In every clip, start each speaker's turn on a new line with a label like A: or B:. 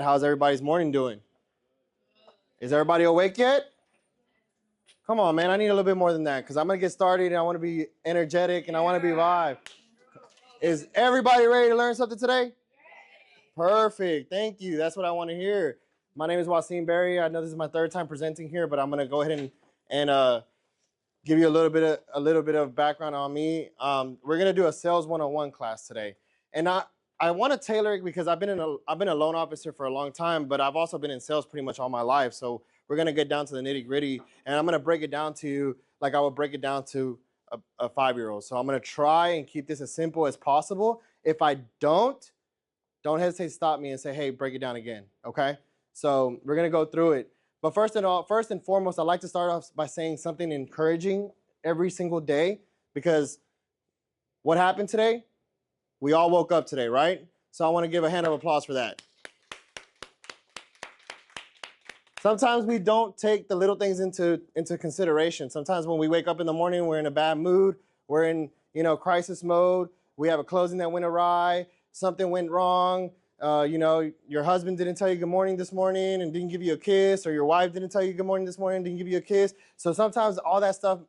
A: How's everybody's morning doing? Is everybody awake yet? Come on, man. I need a little bit more than that because I'm going to get started and I want to be energetic and I want to be live. Is everybody ready to learn something today? Perfect. Thank you. That's what I want to hear. My name is Wasim Berry. I know this is my third time presenting here, but I'm going to go ahead and give you a little bit of background on me. We're going to do a sales 101 class today. And I want to tailor it because I've been a loan officer for a long time, but I've also been in sales pretty much all my life. So we're going to get down to the nitty gritty, and I'm going to break it down to you like I would break it down to a 5-year-old. So I'm going to try and keep this as simple as possible. If I don't hesitate to stop me and say, hey, break it down again, okay? So we're going to go through it. But first and foremost, I'd like to start off by saying something encouraging every single day, because what happened today? We all woke up today, right? So I want to give a hand of applause for that. Sometimes we don't take the little things into consideration. Sometimes when we wake up in the morning, we're in a bad mood. We're in, crisis mode. We have a closing that went awry. Something went wrong. Your husband didn't tell you good morning this morning and didn't give you a kiss, or your wife didn't tell you good morning this morning and didn't give you a kiss. So sometimes all that stuff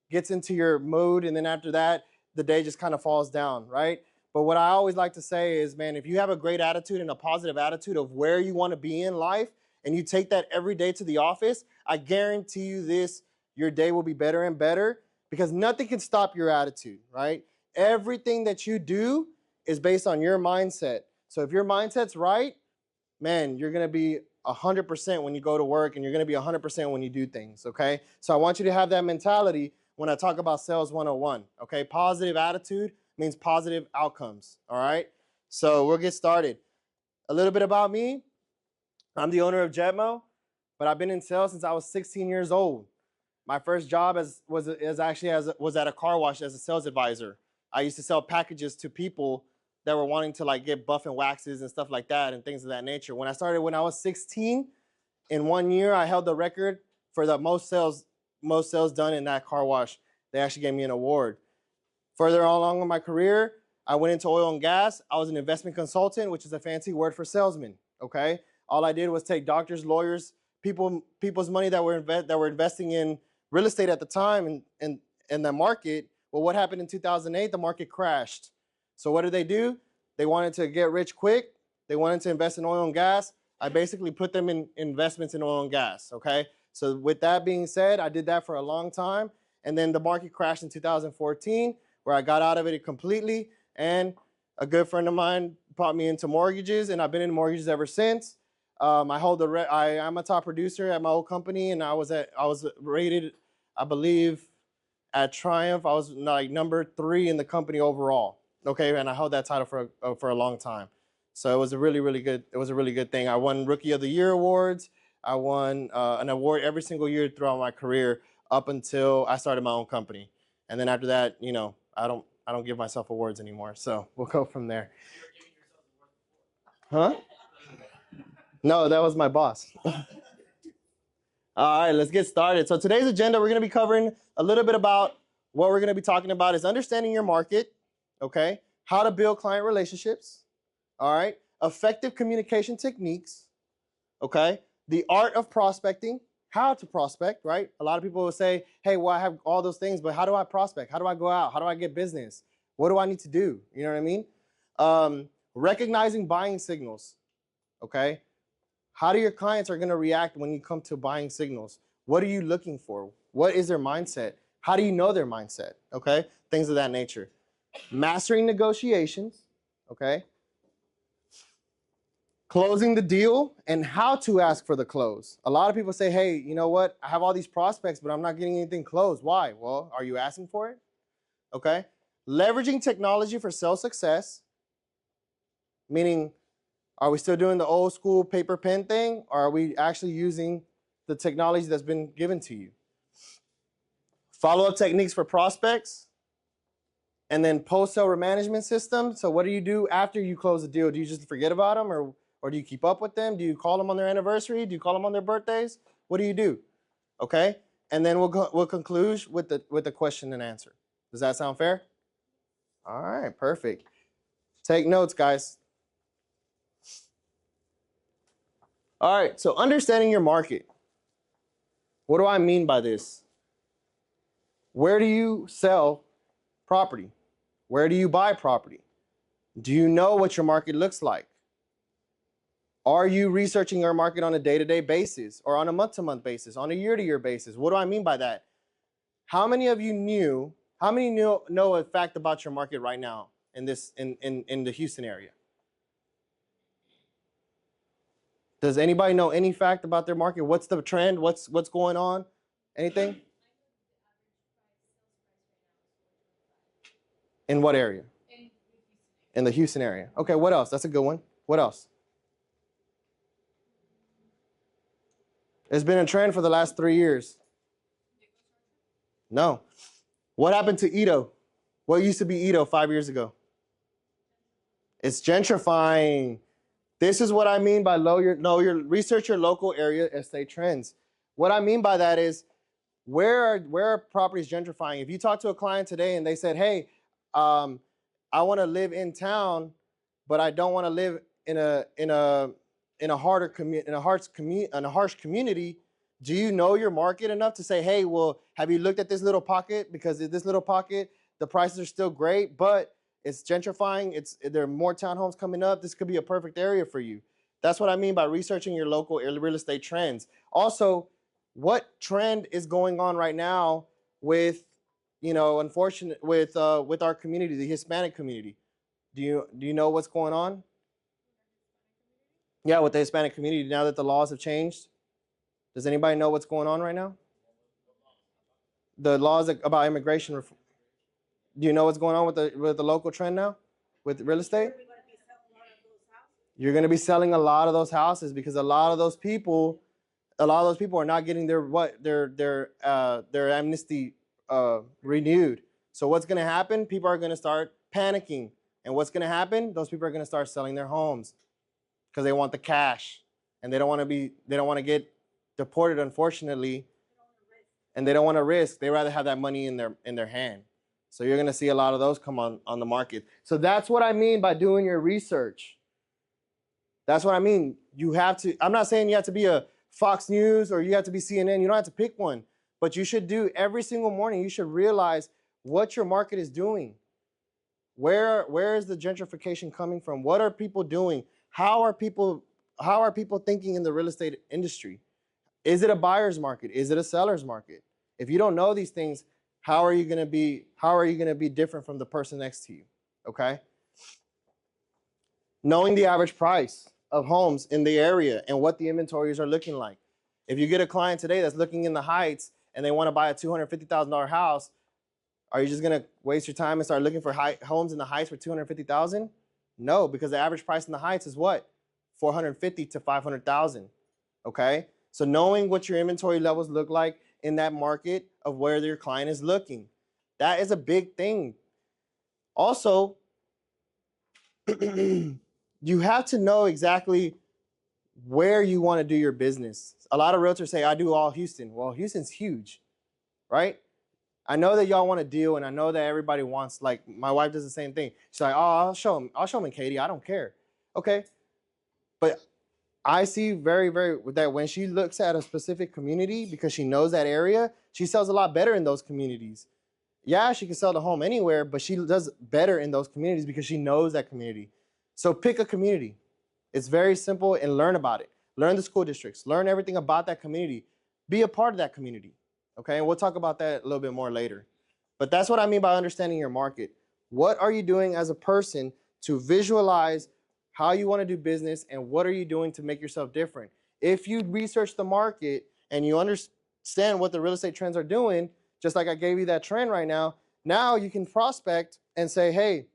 A: gets into your mood, and then after that, the day just kind of falls down, right? But what I always like to say is, man, if you have a great attitude and a positive attitude of where you want to be in life, and you take that every day to the office, I guarantee you this, your day will be better and better, because nothing can stop your attitude, right? Everything that you do is based on your mindset. So if your mindset's right, man, you're going to be 100% when you go to work, and you're going to be 100% when you do things, okay? So I want you to have that mentality when I talk about Sales 101, okay? Positive attitude means positive outcomes, all right? So we'll get started. A little bit about me. I'm the owner of Jetmo, but I've been in sales since I was 16 years old. My first job was at a car wash as a sales advisor. I used to sell packages to people that were wanting to like get buff and waxes and stuff like that and things of that nature. When I was 16, in 1 year, I held the record for the most sales done in that car wash. They actually gave me an award. Further along in my career, I went into oil and gas. I was an investment consultant, which is a fancy word for salesman, okay? All I did was take doctors, lawyers, people's money that were investing in real estate at the time and the market. Well, what happened in 2008? The market crashed. So what did they do? They wanted to get rich quick. They wanted to invest in oil and gas. I basically put them in investments in oil and gas, okay? So with that being said, I did that for a long time. And then the market crashed in 2014, where I got out of it completely. And a good friend of mine brought me into mortgages, and I've been in mortgages ever since. I'm a top producer at my old company, and I was rated, I believe, at Triumph. I was like number 3 in the company overall. Okay, and I held that title for a long time. So it was a really good thing. I won Rookie of the Year awards. I won an award every single year throughout my career up until I started my own company. And then after that, I don't give myself awards anymore. So we'll go from there. Huh? No, that was my boss. All right, let's get started. So today's agenda, we're going to be covering a little bit about what we're going to be talking about is understanding your market, okay? How to build client relationships, all right? Effective communication techniques, okay? The art of prospecting, how to prospect, right? A lot of people will say, hey, well, I have all those things, but how do I prospect? How do I go out? How do I get business? What do I need to do? You know what I mean? Recognizing buying signals, okay? How do your clients are going to react when you come to buying signals? What are you looking for? What is their mindset? How do you know their mindset? Okay, things of that nature. Mastering negotiations, okay? Closing the deal and how to ask for the close. A lot of people say, hey, you know what? I have all these prospects, but I'm not getting anything closed. Why? Well, are you asking for it? Okay. Leveraging technology for sales success, meaning, are we still doing the old school paper pen thing, or are we actually using the technology that's been given to you? Follow-up techniques for prospects, and then post-sale management system. So what do you do after you close the deal? Do you just forget about them, or do you keep up with them? Do you call them on their anniversary? Do you call them on their birthdays? What do you do? Okay, and then we'll conclude with the question and answer. Does that sound fair? All right, perfect. Take notes, guys. All right, so understanding your market. What do I mean by this? Where do you sell property? Where do you buy property? Do you know what your market looks like? Are you researching your market on a day-to-day basis or on a month-to-month basis, on a year-to-year basis? What do I mean by that? How many of you know a fact about your market right now in the Houston area? Does anybody know any fact about their market? What's the trend? What's going on? Anything? In what area? In the Houston area. Okay, what else? That's a good one. What else? It's been a trend for the last 3 years. No. What happened to Edo? What used to be Edo 5 years ago? It's gentrifying. This is what I mean by research your local area estate trends. What I mean by that is where are properties gentrifying? If you talk to a client today and they said, hey, I want to live in town, but I don't want to live in a harsh community. Do you know your market enough to say, hey, well, have you looked at this little pocket? Because in this little pocket, the prices are still great, but it's gentrifying. There are more townhomes coming up. This could be a perfect area for you. That's what I mean by researching your local real estate trends. Also, what trend is going on right now with, with our community, the Hispanic community? Do you know what's going on? Yeah, with the Hispanic community, now that the laws have changed. Does anybody know what's going on right now? The laws about immigration reform. Do you know what's going on with the local trend now with real estate? You're going to be selling a lot of those houses because a lot of those people are not getting their amnesty renewed. So what's going to happen? People are going to start panicking, and what's going to happen? Those people are going to start selling their homes because they want the cash, and they don't want to get deported, unfortunately, and they don't want to risk. They rather have that money in their hand. So you're going to see a lot of those come on the market. So that's what I mean by doing your research. That's what I mean. You have to. I'm not saying you have to be a Fox News or you have to be CNN. You don't have to pick one, but you should do every single morning. You should realize what your market is doing. Where is the gentrification coming from? What are people doing? How are people thinking in the real estate industry? Is it a buyer's market? Is it a seller's market? If you don't know these things, how are you going to be different from the person next to you? Okay? Knowing the average price of homes in the area and what the inventories are looking like. If you get a client today that's looking in the Heights and they want to buy a $250,000 house, are you just going to waste your time and start looking for homes in the Heights for $250,000? No, because the average price in the Heights is what? $450,000 to $500,000. Okay? So knowing what your inventory levels look like in that market of where your client is looking, that is a big thing. Also, you have to know exactly where you want to do your business. A lot of realtors say, I do all Houston. Well, Houston's huge, right? I know that y'all want to deal, and I know that everybody wants, like, my wife does the same thing. She's like, oh, I'll show them in Katy. I don't care. Okay. But I see very, very that when she looks at a specific community because she knows that area, she sells a lot better in those communities. Yeah, she can sell the home anywhere, but she does better in those communities because she knows that community. So pick a community. It's very simple, and learn about it. Learn the school districts. Learn everything about that community. Be a part of that community. Okay, and we'll talk about that a little bit more later. But that's what I mean by understanding your market. What are you doing as a person to visualize how you want to do business, and what are you doing to make yourself different? If you research the market and you understand what the real estate trends are doing, just like I gave you that trend right now you can prospect and say, hey,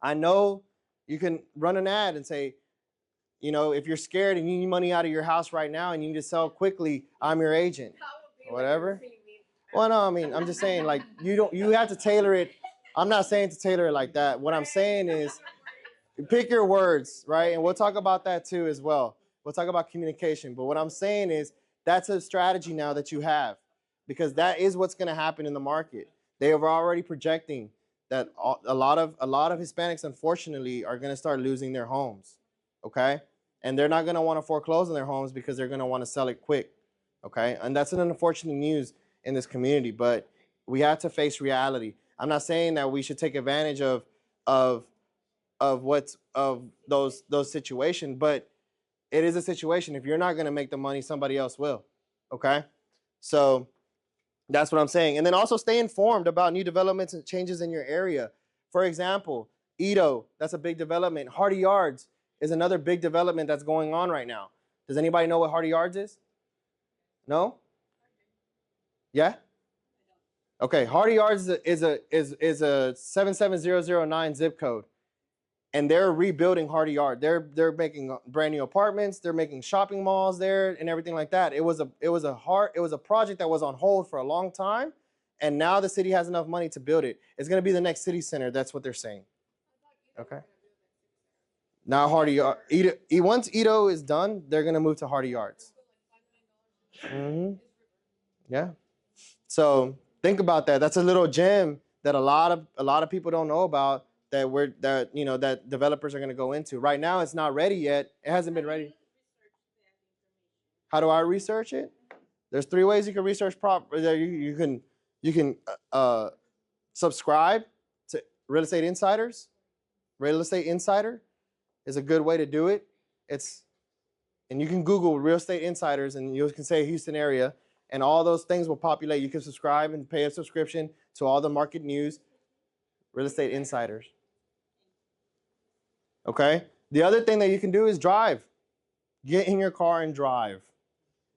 A: I know you can run an ad and say, if you're scared and you need money out of your house right now and you need to sell quickly, I'm your agent. Whatever. Well, no, I mean, I'm just saying, like, you have to tailor it. I'm not saying to tailor it like that. What I'm saying is pick your words, right? And we'll talk about that too as well. We'll talk about communication. But what I'm saying is that's a strategy now that you have, because that is what's going to happen in the market. They are already projecting that a lot of Hispanics, unfortunately, are going to start losing their homes. Okay? and they're not going to want to foreclose on their homes because they're going to want to sell it quick. Okay, and that's an unfortunate news in this community, but we have to face reality. I'm not saying that we should take advantage of what's of those situations, but it is a situation. If you're not going to make the money, somebody else will. Okay, so that's what I'm saying. And then also stay informed about new developments and changes in your area. For example, Edo, that's a big development. Hardy Yards is another big development that's going on right now. Does anybody know what Hardy Yards is? No? Yeah? Okay, Hardy Yards is a 77009 zip code. And they're rebuilding Hardy Yard. They're making brand new apartments. They're making shopping malls there and everything like that. It was a project that was on hold for a long time, and now the city has enough money to build it. It's going to be the next city center. That's what they're saying. Okay. Now Hardy Yard. Once Edo is done, they're going to move to Hardy Yards. Mm-hmm. Yeah. So think about that. That's a little gem that a lot of people don't know about. That developers are going to go into. Right now, it's not ready yet. It hasn't been ready. How do I research it? There's 3 ways you can research You can subscribe to Real Estate Insiders. Real Estate Insider is a good way to do it. And you can Google Real Estate Insiders, and you can say Houston area, and all those things will populate. You can subscribe and pay a subscription to all the market news. Real Estate Insiders. Okay? The other thing that you can do is drive. Get in your car and drive.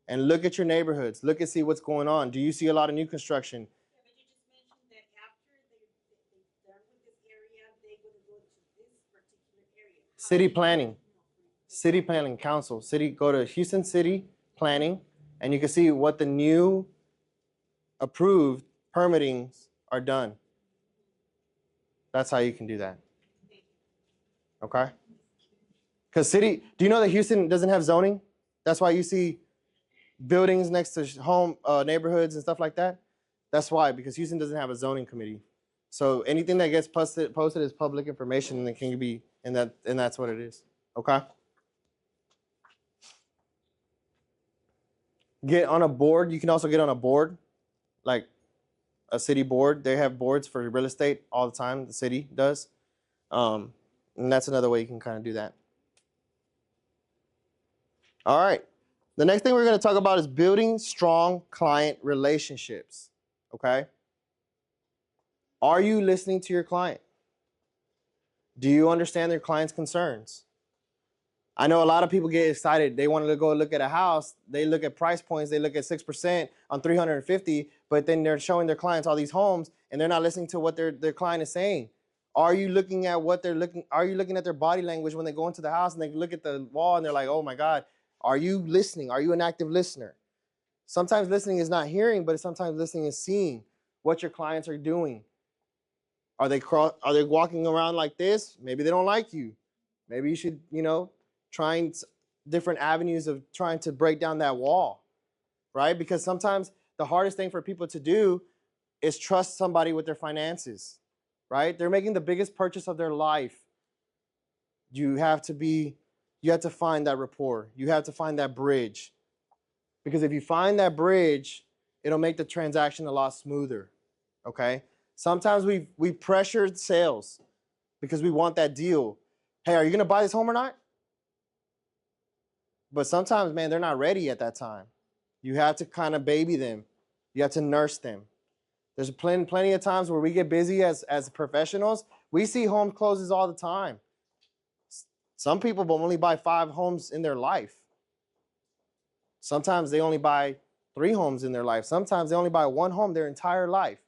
A: And look at your neighborhoods. Look and see what's going on. Do you see a lot of new construction?
B: Yeah, but you just mentioned that after they're done with this area, they're going to go to this particular area.
A: City planning. City planning council. Go to Houston City Planning, and you can see what the new approved permittings are done. That's how you can do that. Okay? Because do you know that Houston doesn't have zoning? That's why you see buildings next to home neighborhoods and stuff like that. That's why, because Houston doesn't have a zoning committee. So anything that gets posted is public information, and it can be, and that's what it is. Okay? Get on a board. You can also get on a board, like a city board. They have boards for real estate all the time. The city does. And that's another way you can kind of do that. All right. The next thing we're going to talk about is building strong client relationships. Okay? Are you listening to your client? Do you understand their client's concerns? I know a lot of people get excited. They want to go look at a house. They look at price points. They look at 6% on 350, but then they're showing their clients all these homes, and they're not listening to what their client is saying. Are you looking at what they're looking? Are you looking at their body language when they go into the house and they look at the wall and they're like, oh my God, are you listening? Are you an active listener? Sometimes listening is not hearing, but sometimes listening is seeing what your clients are doing. Are they walking around like this? Maybe they don't like you. Maybe you should, trying different avenues of trying to break down that wall, right? Because sometimes the hardest thing for people to do is trust somebody with their finances, right? They're making the biggest purchase of their life. You have to find that rapport. You have to find that bridge. Because if you find that bridge, it'll make the transaction a lot smoother, okay? Sometimes we pressure sales because we want that deal. Hey, are you going to buy this home or not? But sometimes, man, they're not ready at that time. You have to kind of baby them. You have to nurse them. There's plenty of times where we get busy as professionals. We see home closes all the time. Some people will only buy 5 homes in their life. Sometimes they only buy 3 homes in their life. Sometimes they only buy 1 home their entire life.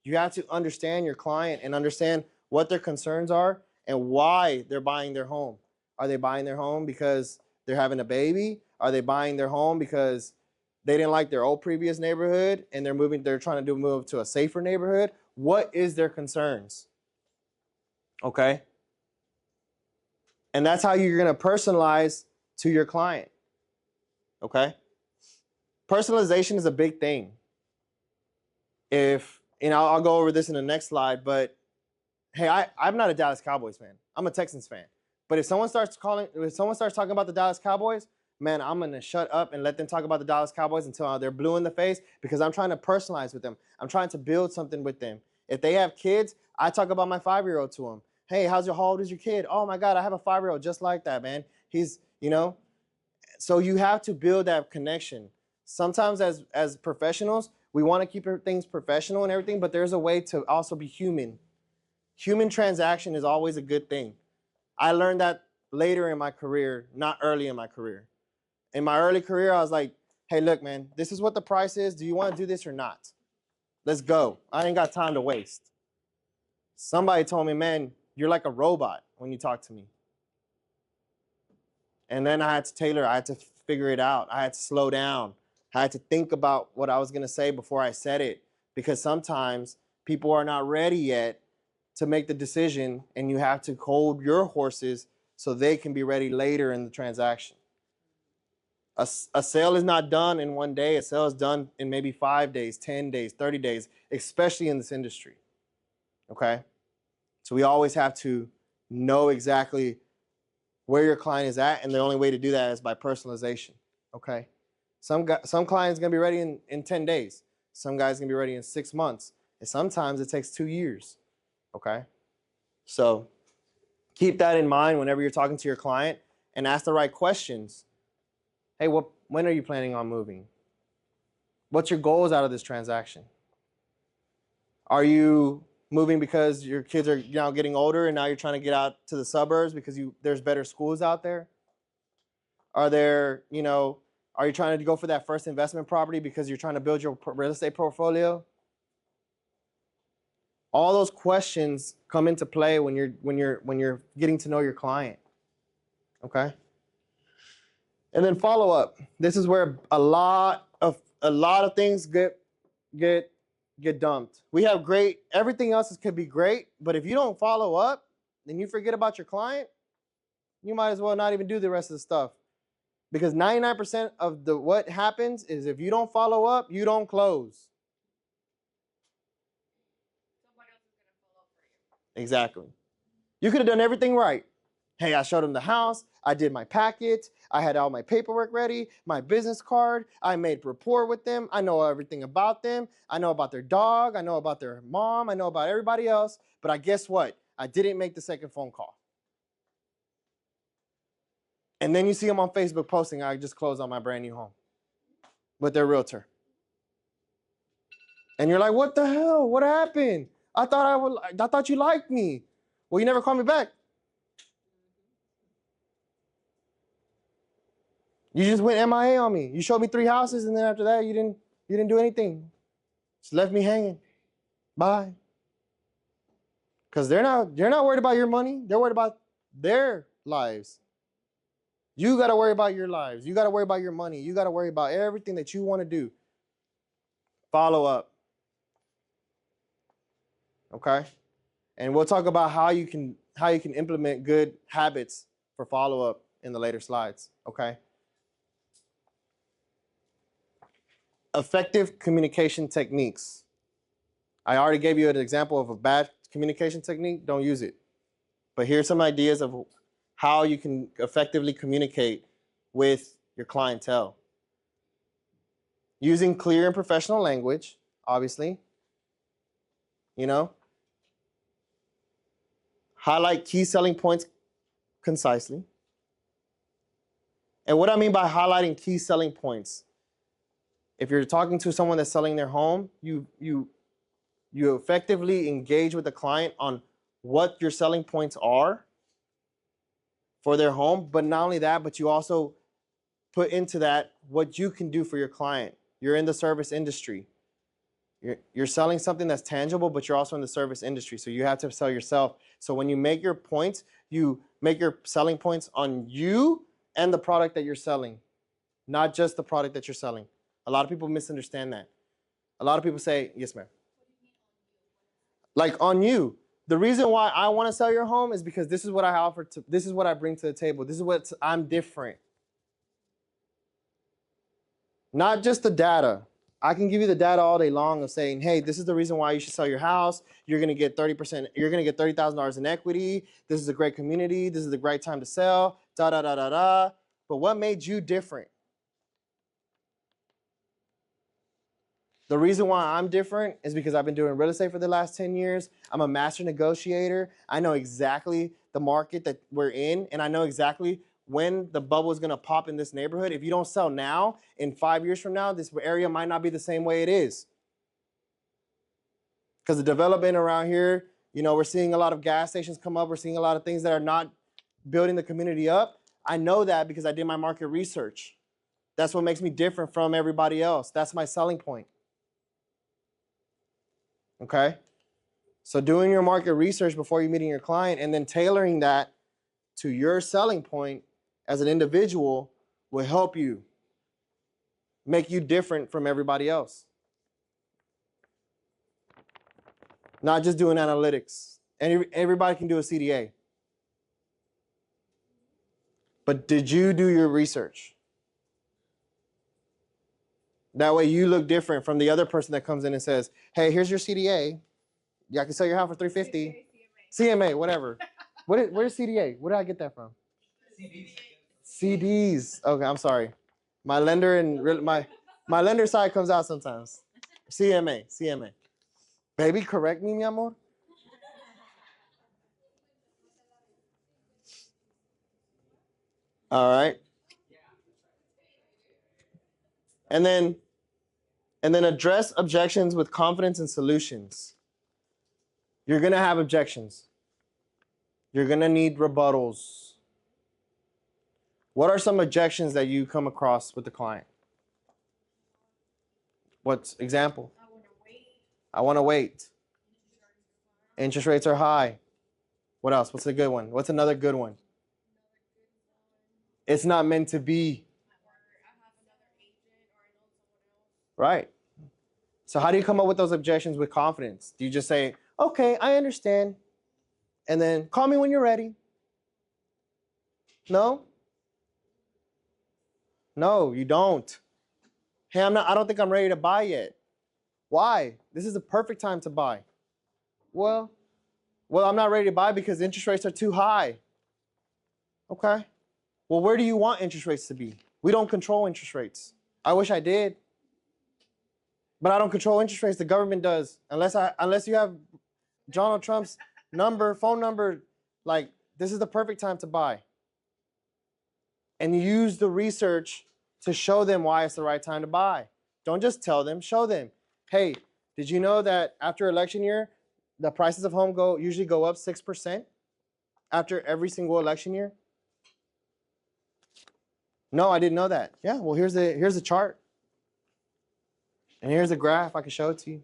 A: You have to understand your client and understand what their concerns are and why they're buying their home. Are they buying their home because they're having a baby? Are they buying their home because they didn't like their old previous neighborhood and they're trying to move to a safer neighborhood? What is their concerns? Okay? And that's how you're going to personalize to your client. Okay? Personalization is a big thing. I'll go over this in the next slide, but hey, I'm not a Dallas Cowboys fan. I'm a Texans fan. But if someone starts talking about the Dallas Cowboys, man, I'm gonna shut up and let them talk about the Dallas Cowboys until they're blue in the face, because I'm trying to personalize with them. I'm trying to build something with them. If they have kids, I talk about my 5-year-old to them. Hey, how old is your kid? Oh my God, I have a 5-year-old just like that, man. He's, so you have to build that connection. Sometimes as professionals, we want to keep things professional and everything, but there's a way to also be human. Human transaction is always a good thing. I learned that later in my career, not early in my career. In my early career, I was like, hey, look, man, this is what the price is. Do you want to do this or not? Let's go. I ain't got time to waste. Somebody told me, man, you're like a robot when you talk to me. And then I had to figure it out. I had to slow down. I had to think about what I was going to say before I said it, because sometimes people are not ready yet to make the decision, and you have to hold your horses so they can be ready later in the transaction. A sale is not done in one day. A sale is done in maybe 5 days, 10 days, 30 days, especially in this industry. Okay? So we always have to know exactly where your client is at, and the only way to do that is by personalization. Okay? Some clients going to be ready in 10 days. Some guys going to be ready in 6 months. And sometimes it takes 2 years. Okay? So keep that in mind whenever you're talking to your client, and ask the right questions. Hey, when are you planning on moving? What's your goals out of this transaction? Are you moving because your kids are now getting older and now you're trying to get out to the suburbs because there's better schools out there? Are you trying to go for that first investment property because you're trying to build your real estate portfolio? All those questions come into play when you're getting to know your client. Okay? And then follow up. This is where a lot of things get dumped. We have everything else could be great, but if you don't follow up, then you forget about your client, you might as well not even do the rest of the stuff. Because 99% of what happens is, if you don't follow up, you don't close.
B: Somebody else is gonna follow up for you.
A: Exactly. You could have done everything right. Hey, I showed them the house. I did my packet. I had all my paperwork ready, my business card. I made rapport with them. I know everything about them. I know about their dog. I know about their mom. I know about everybody else. But guess what? I didn't make the second phone call. And then you see them on Facebook posting, I just closed on my brand new home with their realtor. And you're like, what the hell? What happened? I thought you liked me. Well, you never called me back. You just went MIA on me. You showed me 3 houses, and then after that, you didn't do anything. Just left me hanging. Bye. Because they're not worried about your money. They're worried about their lives. You got to worry about your lives. You got to worry about your money. You got to worry about everything that you want to do. Follow up. Okay? And we'll talk about how you can implement good habits for follow-up in the later slides. Okay? Effective communication techniques. I already gave you an example of a bad communication technique. Don't use it. But here's some ideas of how you can effectively communicate with your clientele. Using clear and professional language, obviously. Highlight key selling points concisely. And what I mean by highlighting key selling points, if you're talking to someone that's selling their home, you effectively engage with the client on what your selling points are for their home. But not only that, but you also put into that what you can do for your client. You're in the service industry. You're selling something that's tangible, but you're also in the service industry. So you have to sell yourself. So when you make your points, you make your selling points on you and the product that you're selling, not just the product that you're selling. A lot of people misunderstand that. A lot of people say, yes, ma'am. Like on you. The reason why I want to sell your home is because this is what I offer this is what I bring to the table. This is what I'm different. Not just the data. I can give you the data all day long of saying, hey, this is the reason why you should sell your house. You're going to get 30%, you're going to get $30,000 in equity. This is a great community. This is the great time to sell, da, da, da, da, da. But what made you different? The reason why I'm different is because I've been doing real estate for the last 10 years. I'm a master negotiator. I know exactly the market that we're in, and I know exactly when the bubble is going to pop in this neighborhood. If you don't sell now, in 5 years from now, this area might not be the same way it is. Because the development around here, we're seeing a lot of gas stations come up. We're seeing a lot of things that are not building the community up. I know that because I did my market research. That's what makes me different from everybody else. That's my selling point. Okay? So doing your market research before you're meeting your client and then tailoring that to your selling point as an individual will help you make you different from everybody else. Not just doing analytics. Everybody can do a CDA. But did you do your research? That way you look different from the other person that comes in and says, hey, here's your CDA. Yeah, I can sell your house for $350. CMA, whatever. Where's CDA? Where did I get that from? CDs. Okay, I'm sorry. My lender and my lender side comes out sometimes. CMA. Baby, correct me, mi amor. All right. And then address objections with confidence and solutions. You're going to have objections. You're going to need rebuttals. What are some objections that you come across with the client? What's example? I want to wait. Interest rates are high. What else? What's a good one? What's another good one? It's not meant to be. Right. So how do you come up with those objections with confidence? Do you just say, okay, I understand, and then call me when you're ready? No? No, you don't. Hey, I don't think I'm ready to buy yet. Why? This is the perfect time to buy. Well, I'm not ready to buy because interest rates are too high. Okay. Well, where do you want interest rates to be? We don't control interest rates. I wish I did. But I don't control interest rates. The government does. Unless you have Donald Trump's phone number, like, this is the perfect time to buy. And use the research to show them why it's the right time to buy. Don't just tell them, show them. Hey, did you know that after election year, the prices of home usually go up 6% after every single election year? No, I didn't know that. Yeah, well, here's the chart. And here's a graph. I can show it to you.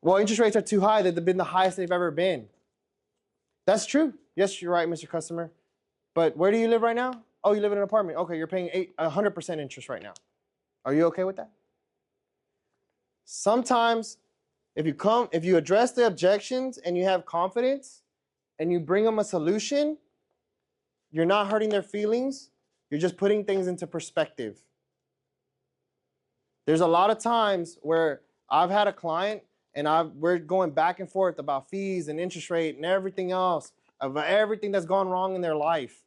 A: Well, interest rates are too high. They've been the highest they've ever been. That's true. Yes, you're right, Mr. Customer. But where do you live right now? Oh, you live in an apartment. Okay, you're paying 100% interest right now. Are you okay with that? Sometimes, if you address the objections and you have confidence and you bring them a solution, you're not hurting their feelings. You're just putting things into perspective. There's a lot of times where I've had a client and we're going back and forth about fees and interest rate and everything else, about everything that's gone wrong in their life.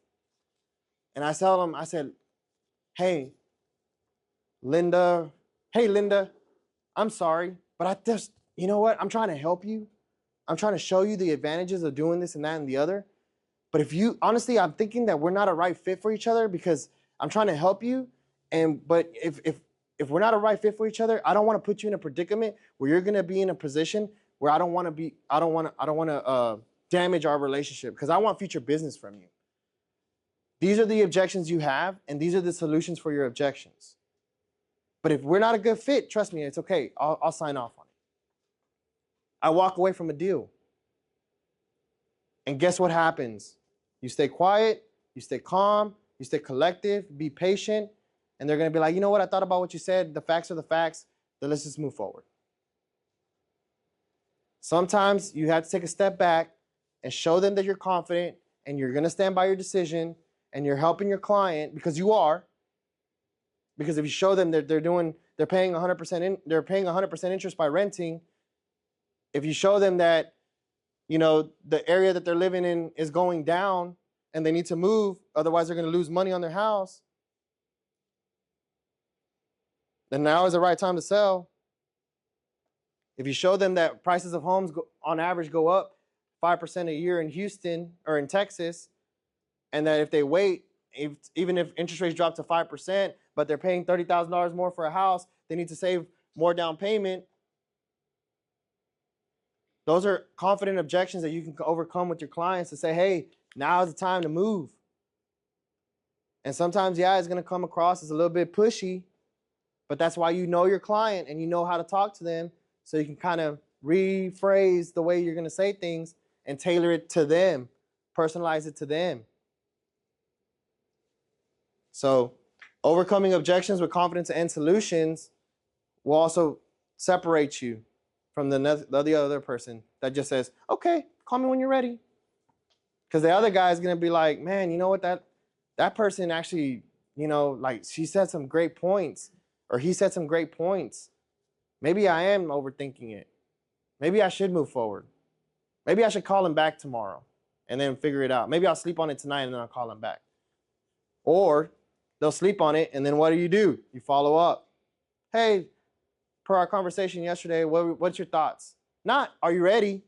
A: And I tell them, I said, hey, Linda, I'm sorry, but you know what? I'm trying to help you. I'm trying to show you the advantages of doing this and that and the other. But honestly, I'm thinking that we're not a right fit for each other because I'm trying to help you. But if we're not a right fit for each other, I don't want to put you in a predicament where you're going to be in a position where I don't want to damage our relationship because I want future business from you. These are the objections you have, and these are the solutions for your objections. But if we're not a good fit, trust me, it's okay. I'll sign off on it. I walk away from a deal. And guess what happens? You stay quiet, you stay calm, you stay collective, be patient, and they're going to be like, you know what? I thought about what you said. The facts are the facts. Then let's just move forward. Sometimes you have to take a step back and show them that you're confident and you're going to stand by your decision and you're helping your client because you are. Because if you show them that they're doing they're paying 100% they're paying 100% interest by renting. If you show them that, you know, the area that they're living in is going down and they need to move, otherwise they're going to lose money on their house, then now is the right time to sell. If you show them that prices of homes on average go up 5% a year in Houston or in Texas, and that if they wait, even if interest rates drop to 5%, but they're paying $30,000 more for a house, they need to save more down payment. Those are confident objections that you can overcome with your clients to say, hey, now is the time to move. And sometimes, yeah, it's going to come across as a little bit pushy, but that's why you know your client and you know how to talk to them, so you can kind of rephrase the way you're going to say things and tailor it to them, personalize it to them. So overcoming objections with confidence and solutions will also separate you from the other person that just says, okay, call me when you're ready. Because the other guy is going to be like, man, you know what, that person actually, you know, like she said some great points, or he said some great points. Maybe I am overthinking it. Maybe I should move forward. Maybe I should call him back tomorrow and then figure it out. Maybe I'll sleep on it tonight and then I'll call him back. Or they'll sleep on it, and then what do? You follow up. Hey, per our conversation yesterday, what's your thoughts? Not, are you ready?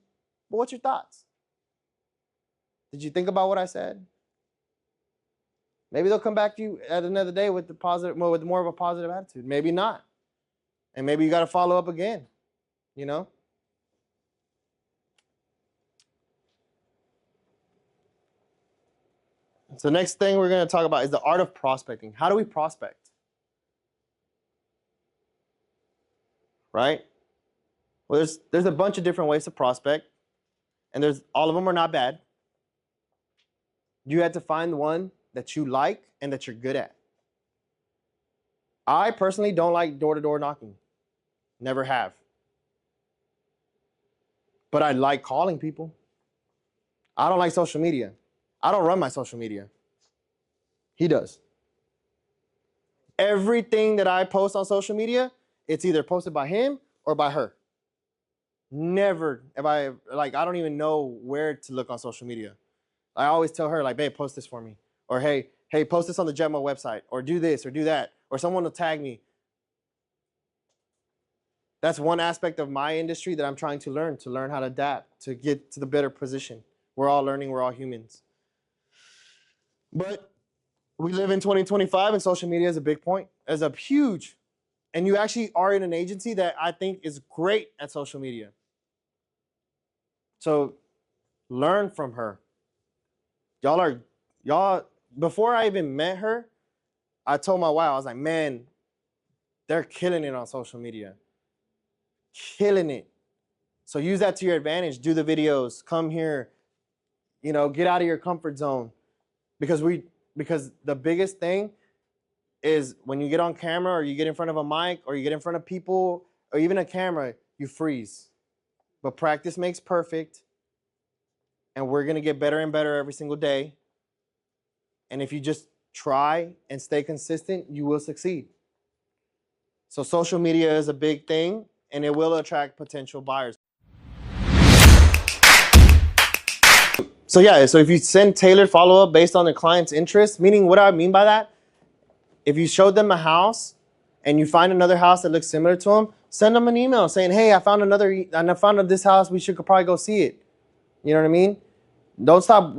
A: But what's your thoughts? Did you think about what I said? Maybe they'll come back to you at another day with more of a positive attitude. Maybe not. And maybe you got to follow up again, you know? So the next thing we're going to talk about is the art of prospecting. How do we prospect? Right? Well, there's a bunch of different ways to prospect, and all of them are not bad. You have to find the one that you like and that you're good at. I personally don't like door-to-door knocking. Never have. But I like calling people. I don't like social media. I don't run my social media. He does. Everything that I post on social media, it's either posted by him or by her. Never have I don't even know where to look on social media. I always tell her, like, babe, post this for me. Or hey, post this on the Jetmo website. Or do this or do that. Or someone will tag me. That's one aspect of my industry that I'm trying to learn how to adapt, to get to the better position. We're all learning, we're all humans. But we live in 2025, and social media is a big point, is a huge, and you actually are in an agency that I think is great at social media. So learn from her. Y'all, before I even met her, I told my wife, I was like, man, they're killing it on social media. Killing it. So use that to your advantage. Do the videos, come here, you know, get out of your comfort zone. Because the biggest thing is when you get on camera, or you get in front of a mic, or you get in front of people, or even a camera, you freeze. But practice makes perfect, and we're going to get better and better every single day. And if you just try and stay consistent, you will succeed. So social media is a big thing, and it will attract potential buyers. So yeah, so if you send tailored follow-up based on the client's interest, meaning what I mean by that, if you showed them a house and you find another house that looks similar to them, send them an email saying, hey, I found this house, we should probably go see it. You know what I mean? Don't stop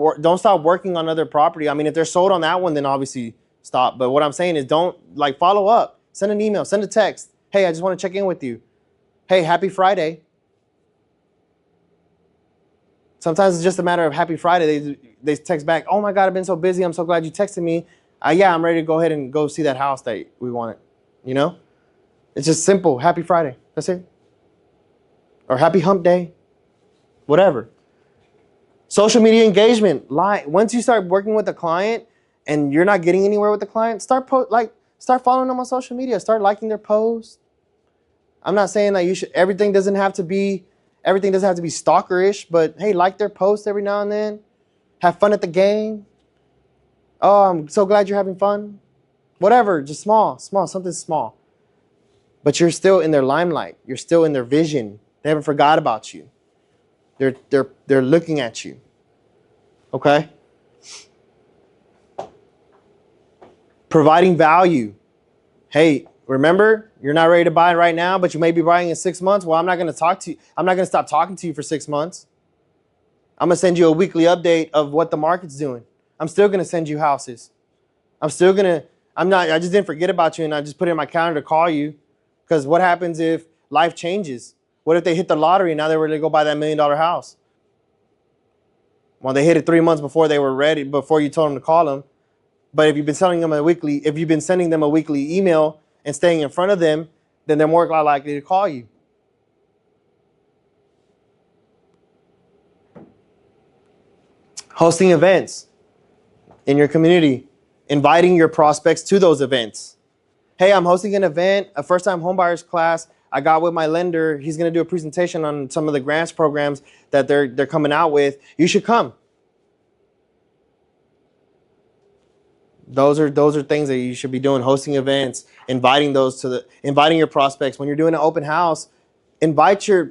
A: working on other property. I mean, if they're sold on that one, then obviously stop. But what I'm saying is don't follow up. Send an email, send a text. Hey, I just want to check in with you. Hey, happy Friday. Sometimes it's just a matter of happy Friday. They text back, oh my God, I've been so busy. I'm so glad you texted me. Yeah, I'm ready to go ahead and go see that house that we wanted. You know? It's just simple. Happy Friday. That's it. Or happy hump day. Whatever. Social media engagement. Once you start working with a client and you're not getting anywhere with the client, start following them on social media. Start liking their posts. I'm not saying that everything doesn't have to be stalkerish, but hey, like their posts every now and then. Have fun at the game. Oh, I'm so glad you're having fun. Whatever, just small, something small. but you're still in their limelight. You're still in their vision. They haven't forgot about you. They're looking at you. Okay? Providing value. Hey, remember, you're not ready to buy right now, but you may be buying in 6 months. Well, I'm not going to talk to you. I'm not going to stop talking to you for 6 months. I'm going to send you a weekly update of what the market's doing. I'm still going to send you houses. I just didn't forget about you and I just put it in my calendar to call you. Because what happens if life changes? What if they hit the lottery and now they're ready to go buy that $1 million house? Well, they hit it 3 months before they were ready, before you told them to call them. But if you've been sending them a weekly email and staying in front of them, then they're more likely to call you. Hosting events in your community, inviting your prospects to those events. Hey, I'm hosting an event, a first-time homebuyers class. I got with my lender. He's going to do a presentation on some of the grants programs that they're coming out with. You should come. Those are things that you should be doing. Hosting events, inviting your prospects. When you're doing an open house, invite your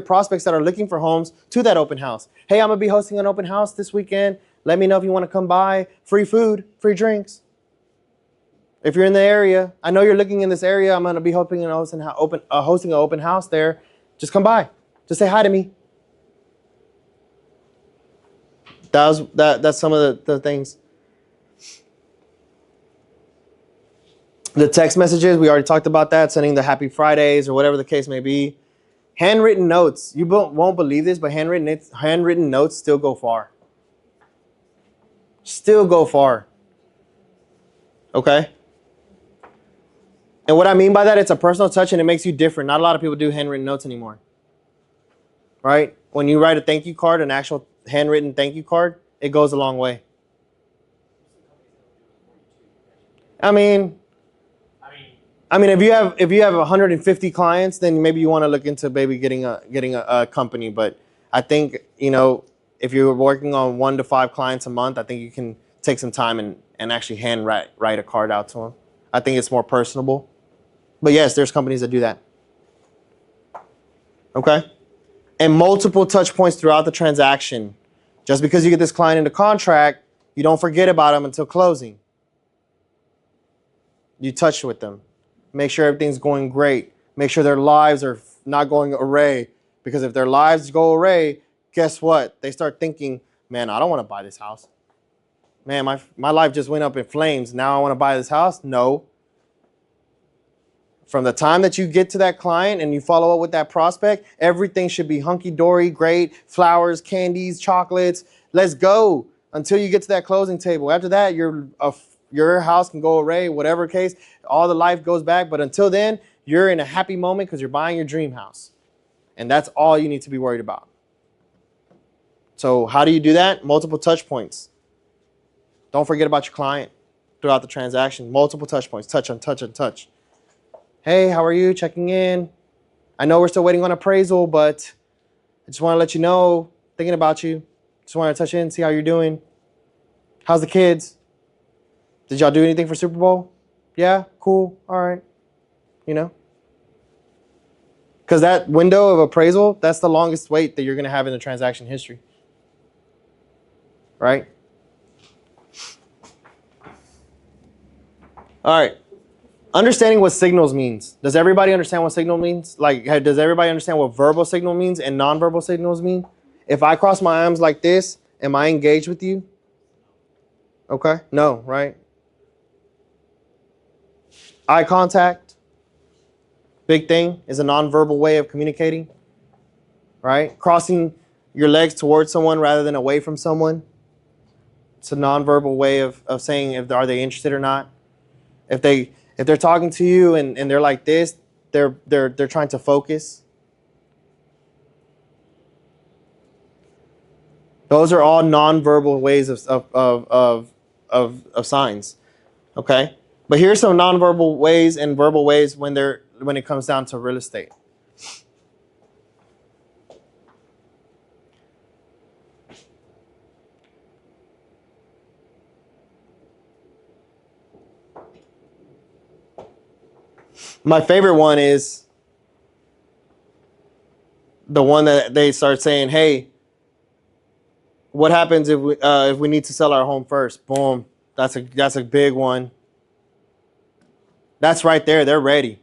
A: prospects that are looking for homes to that open house. Hey, I'm gonna be hosting an open house this weekend. Let me know if you want to come by. Free food, free drinks. If you're in the area, I know you're looking in this area. I'm gonna be hosting an open house there. Just come by. Just say hi to me. That's some of the things. The text messages, we already talked about that, sending the happy Fridays or whatever the case may be. Handwritten notes, you won't believe this, but handwritten notes still go far. Still go far. Okay? And what I mean by that, it's a personal touch and it makes you different. Not a lot of people do handwritten notes anymore. Right? When you write a thank you card, an actual handwritten thank you card, it goes a long way. I mean, if you have 150 clients, then maybe you want to look into maybe getting a company. But I think, if you're working on 1 to 5 clients a month, I think you can take some time and actually write a card out to them. I think it's more personable. But yes, there's companies that do that. Okay? And multiple touch points throughout the transaction. Just because you get this client into contract, you don't forget about them until closing. You touch with them. Make sure everything's going great. Make sure their lives are not going array. Because if their lives go array, guess what? They start thinking, man, I don't want to buy this house. Man, my life just went up in flames. Now I want to buy this house? No. From the time that you get to that client and you follow up with that prospect, everything should be hunky-dory, great, flowers, candies, chocolates. Let's go until you get to that closing table. After that, your house can go array, whatever case, all the life goes back. But until then, you're in a happy moment because you're buying your dream house. And that's all you need to be worried about. So how do you do that? Multiple touch points. Don't forget about your client throughout the transaction. Multiple touch points. Touch on touch on touch. Hey, how are you? Checking in. I know we're still waiting on appraisal, but I just want to let you know, thinking about you. Just want to touch in, see how you're doing. How's the kids? Did y'all do anything for Super Bowl? Yeah? Cool. All right. Because that window of appraisal, that's the longest wait that you're going to have in the transaction history. Right? All right. Understanding what signals means. Does everybody understand what signal means? Does everybody understand what verbal signal means and nonverbal signals mean? If I cross my arms like this, am I engaged with you? Okay. No, right? Eye contact, big thing, is a nonverbal way of communicating. Right? Crossing your legs towards someone rather than away from someone. It's a nonverbal way of saying are they interested or not. If they're talking to you and they're like this, they're trying to focus. Those are all nonverbal ways of signs. Okay? But here's some nonverbal ways and verbal ways when it comes down to real estate. My favorite one is the one that they start saying, "Hey, what happens if we need to sell our home first?" Boom. That's a big one. That's right there. They're ready.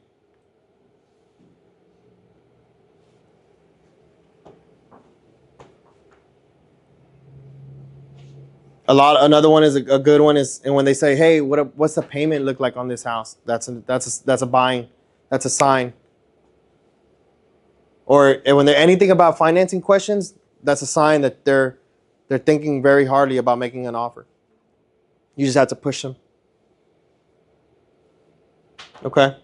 A: Another one is a good one is, and when they say, "Hey, what's the payment look like on this house?" That's a buying. That's a sign. Or when they're anything about financing questions, that's a sign that they're thinking very hardly about making an offer. You just have to push them. Okay.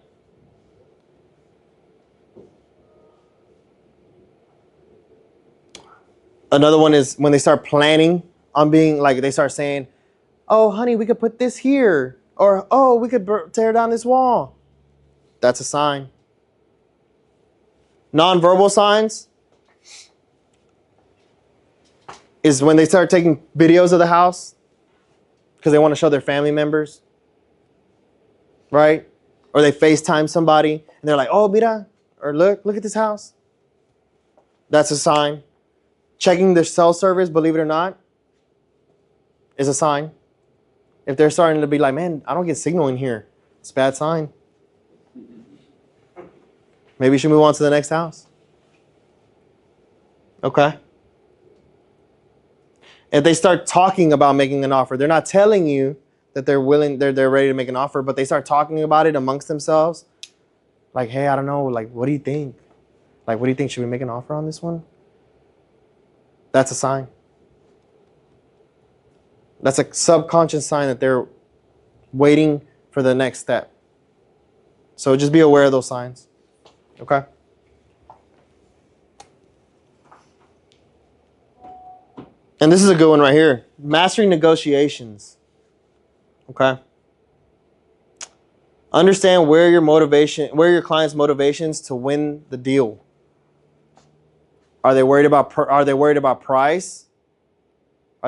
A: Another one is when they start planning on being like, they start saying, "Oh, honey, we could put this here," or "Oh, we could tear down this wall." That's a sign. Nonverbal signs is when they start taking videos of the house because they want to show their family members, right? Or they FaceTime somebody and they're like, "Oh, mira," or look at this house. That's a sign. Checking their cell service, believe it or not, is a sign. If they're starting to be like, "Man, I don't get signal in here," it's a bad sign. Maybe you should move on to the next house. Okay. If they start talking about making an offer, they're not telling you that they're ready to make an offer, but they start talking about it amongst themselves. Like, "Hey, I don't know, like, what do you think? Like, what do you think? Should we make an offer on this one?" That's a sign. That's a subconscious sign that they're waiting for the next step. So just be aware of those signs. Okay? And this is a good one right here. Mastering negotiations. Okay? Understand where your client's motivations to win the deal. Are they worried about price? Are they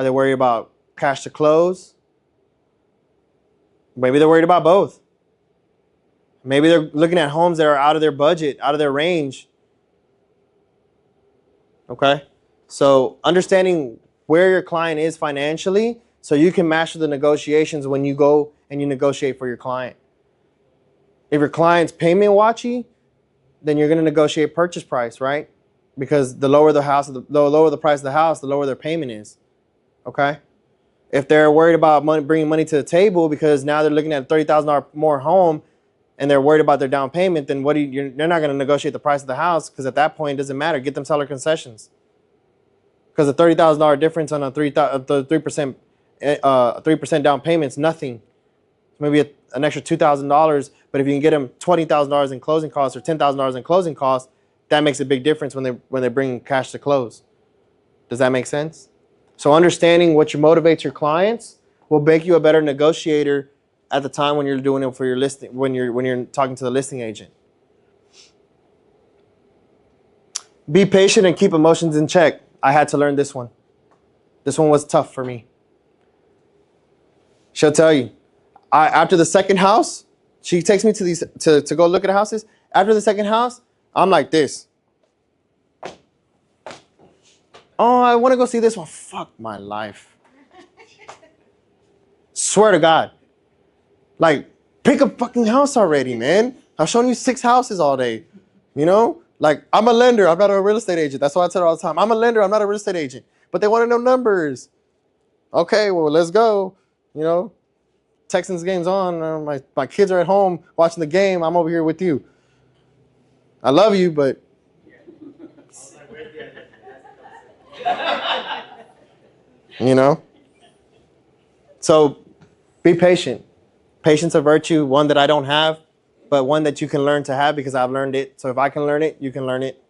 A: worried about cash to close? Maybe they're worried about both. Maybe they're looking at homes that are out of their budget, out of their range. Okay? So understanding where your client is financially so you can master the negotiations when you go and you negotiate for your client. If your client's payment watchy, then you're going to negotiate purchase price, right? Because the lower the lower the price of the house, the lower their payment is. Okay? If they're worried about bringing money to the table because now they're looking at a $30,000 more home and they're worried about their down payment, then you're not going to negotiate the price of the house because at that point it doesn't matter. Get them seller concessions. Because a $30,000 difference on a 3% down payment is nothing. Maybe an extra $2,000, but if you can get them $20,000 in closing costs or $10,000 in closing costs, that makes a big difference when they bring cash to close. Does that make sense? So understanding what motivates your clients will make you a better negotiator at the time when you're doing it for your listing, when you're talking to the listing agent. Be patient and keep emotions in check. I had to learn this one. This one was tough for me. She'll tell you. After the second house, she takes me to go look at houses. After the second house, I'm like this. "Oh, I want to go see this one." Fuck my life. Swear to God. Like, pick a fucking house already, man. I've shown you 6 houses all day. You know? Like, I'm a lender. I'm not a real estate agent. That's why I tell her all the time. I'm a lender. I'm not a real estate agent. But they want to know numbers. Okay, well, let's go. You know? Texans game's on. My kids are at home watching the game. I'm over here with you. I love you, but you know. So be patient. Patience a virtue, one that I don't have, but one that you can learn to have because I've learned it. So if I can learn it, you can learn it.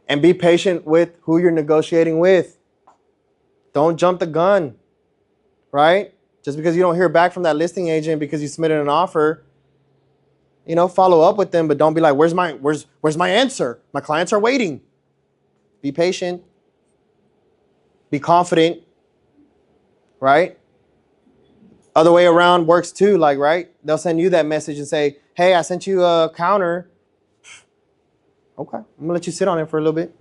A: And be patient with who you're negotiating with. Don't jump the gun, right? Just because you don't hear back from that listing agent because you submitted an offer, follow up with them, but don't be like, where's my answer? My clients are waiting. Be patient. Be confident, right? Other way around works too, like, right? They'll send you that message and say, hey, I sent you a counter. Okay, I'm gonna let you sit on it for a little bit.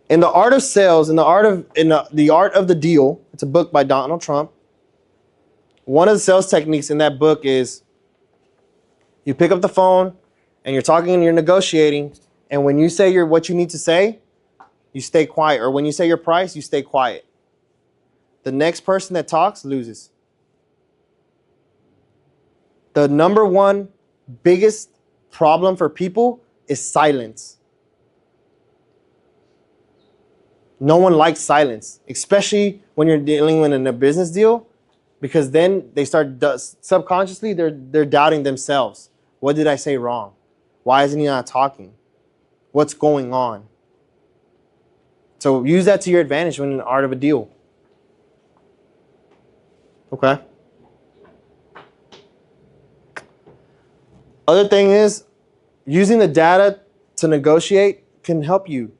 A: In the Art of Sales, in the art of the deal, it's a book by Donald Trump. One of the sales techniques in that book is you pick up the phone and you're talking and you're negotiating, and when you say what you need to say, you stay quiet. Or when you say your price, you stay quiet. The next person that talks loses. The number one biggest problem for people is silence. No one likes silence, especially when you're dealing in a business deal, because then they start subconsciously they're doubting themselves. What did I say wrong? Why isn't he not talking? What's going on? So use that to your advantage when in the art of a deal. Okay. Other thing is, using the data to negotiate can help you.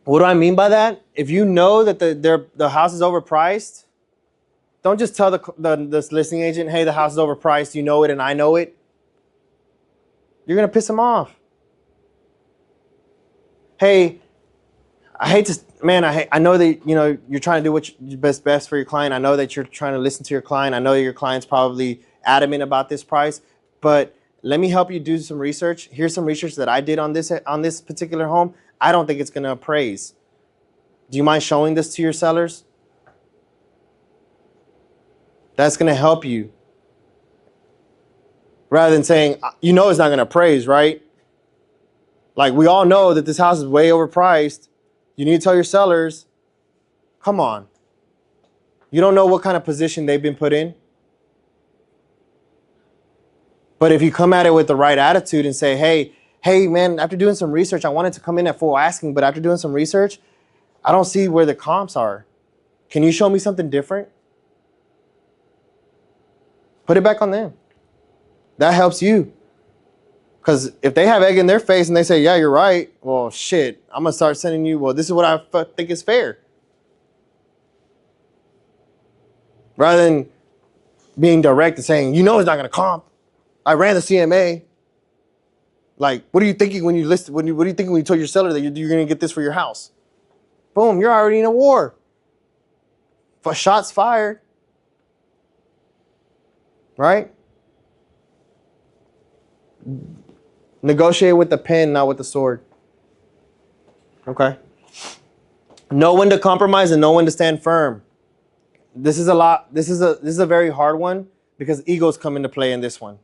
A: What do I mean by that? If you know that the house is overpriced, don't just tell this listing agent, hey, the house is overpriced, you know it and I know it. You're going to piss them off. Hey, I know that you're trying to do what's best for your client. I know that you're trying to listen to your client. I know that your client's probably adamant about this price, but let me help you do some research. Here's some research that I did on this particular home. I don't think it's going to appraise. Do you mind showing this to your sellers? That's going to help you. Rather than saying, it's not going to appraise, right? Like, we all know that this house is way overpriced. You need to tell your sellers, come on. You don't know what kind of position they've been put in. But if you come at it with the right attitude and say, hey, man, after doing some research, I wanted to come in at full asking, but after doing some research, I don't see where the comps are. Can you show me something different? Put it back on them. That helps you. Because if they have egg in their face and they say, yeah, you're right, well, shit, I'm going to start sending you, well, this is what I think is fair. Rather than being direct and saying, it's not going to comp. I ran the CMA. Like, what are you thinking when you listed? What are you thinking when you told your seller that you're going to get this for your house? Boom, you're already in a war. Shots fired. Right? Negotiate with the pen, not with the sword. Okay? Know when to compromise and know when to stand firm. This is a very hard one because egos come into play in this one.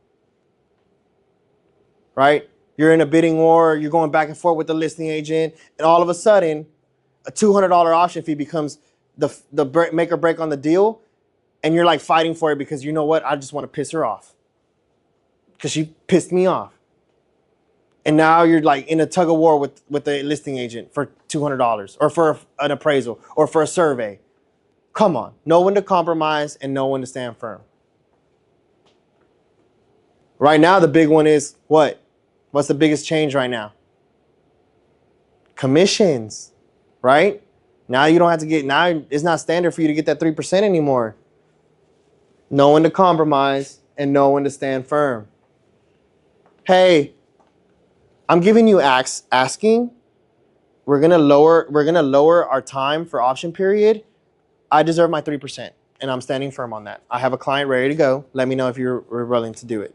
A: Right? You're in a bidding war, you're going back and forth with the listing agent, and all of a sudden, a $200 option fee becomes the make or break on the deal, and you're like fighting for it because you know what? I just want to piss her off because she pissed me off. And now you're like in a tug of war with the listing agent for $200 or for an appraisal or for a survey. Come on. Know when to compromise and know when to stand firm. Right now, the big one is what? What's the biggest change right now? Commissions, right? Now you don't have to now it's not standard for you to get that 3% anymore. Know when to compromise and know when to stand firm. Hey, I'm giving you asking. We're gonna lower our time for option period. I deserve my 3%, and I'm standing firm on that. I have a client ready to go. Let me know if you're willing to do it.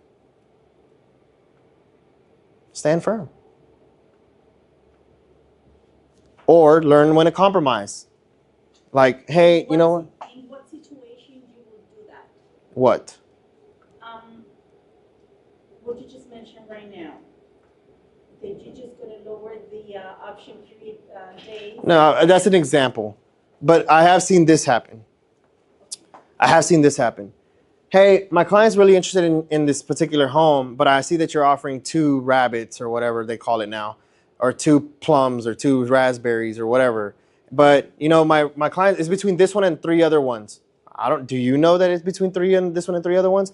A: Stand firm. Or learn when to compromise. Like, hey, you know what?
B: In what situations you will do that?
A: What?
B: What you just mentioned right now. That you're just going to lower the option period days?
A: No, that's an example. But I have seen this happen. Hey, my client's really interested in this particular home, but I see that you're offering 2 rabbits or whatever they call it now, or 2 plums or 2 raspberries or whatever. But my client is between this one and 3 other ones. Do you know that it's between this one and 3 other ones?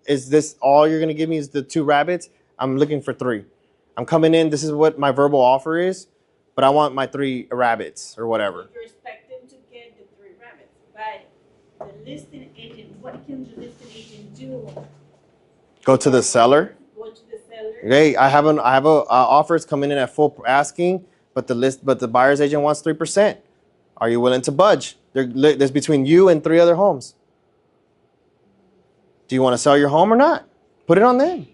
A: Is this all you're gonna give me is the 2 rabbits? I'm looking for 3. I'm coming in, this is what my verbal offer is, but I want my 3 rabbits or whatever.
B: You're expecting listing agent, what can the listing agent do?
A: Go to the seller.
B: Go to the seller.
A: Hey, I have a offers coming in at full asking, but the buyer's agent wants 3%. Are you willing to budge? There's between you and 3 other homes. Do you want to sell your home or not? Put it on them.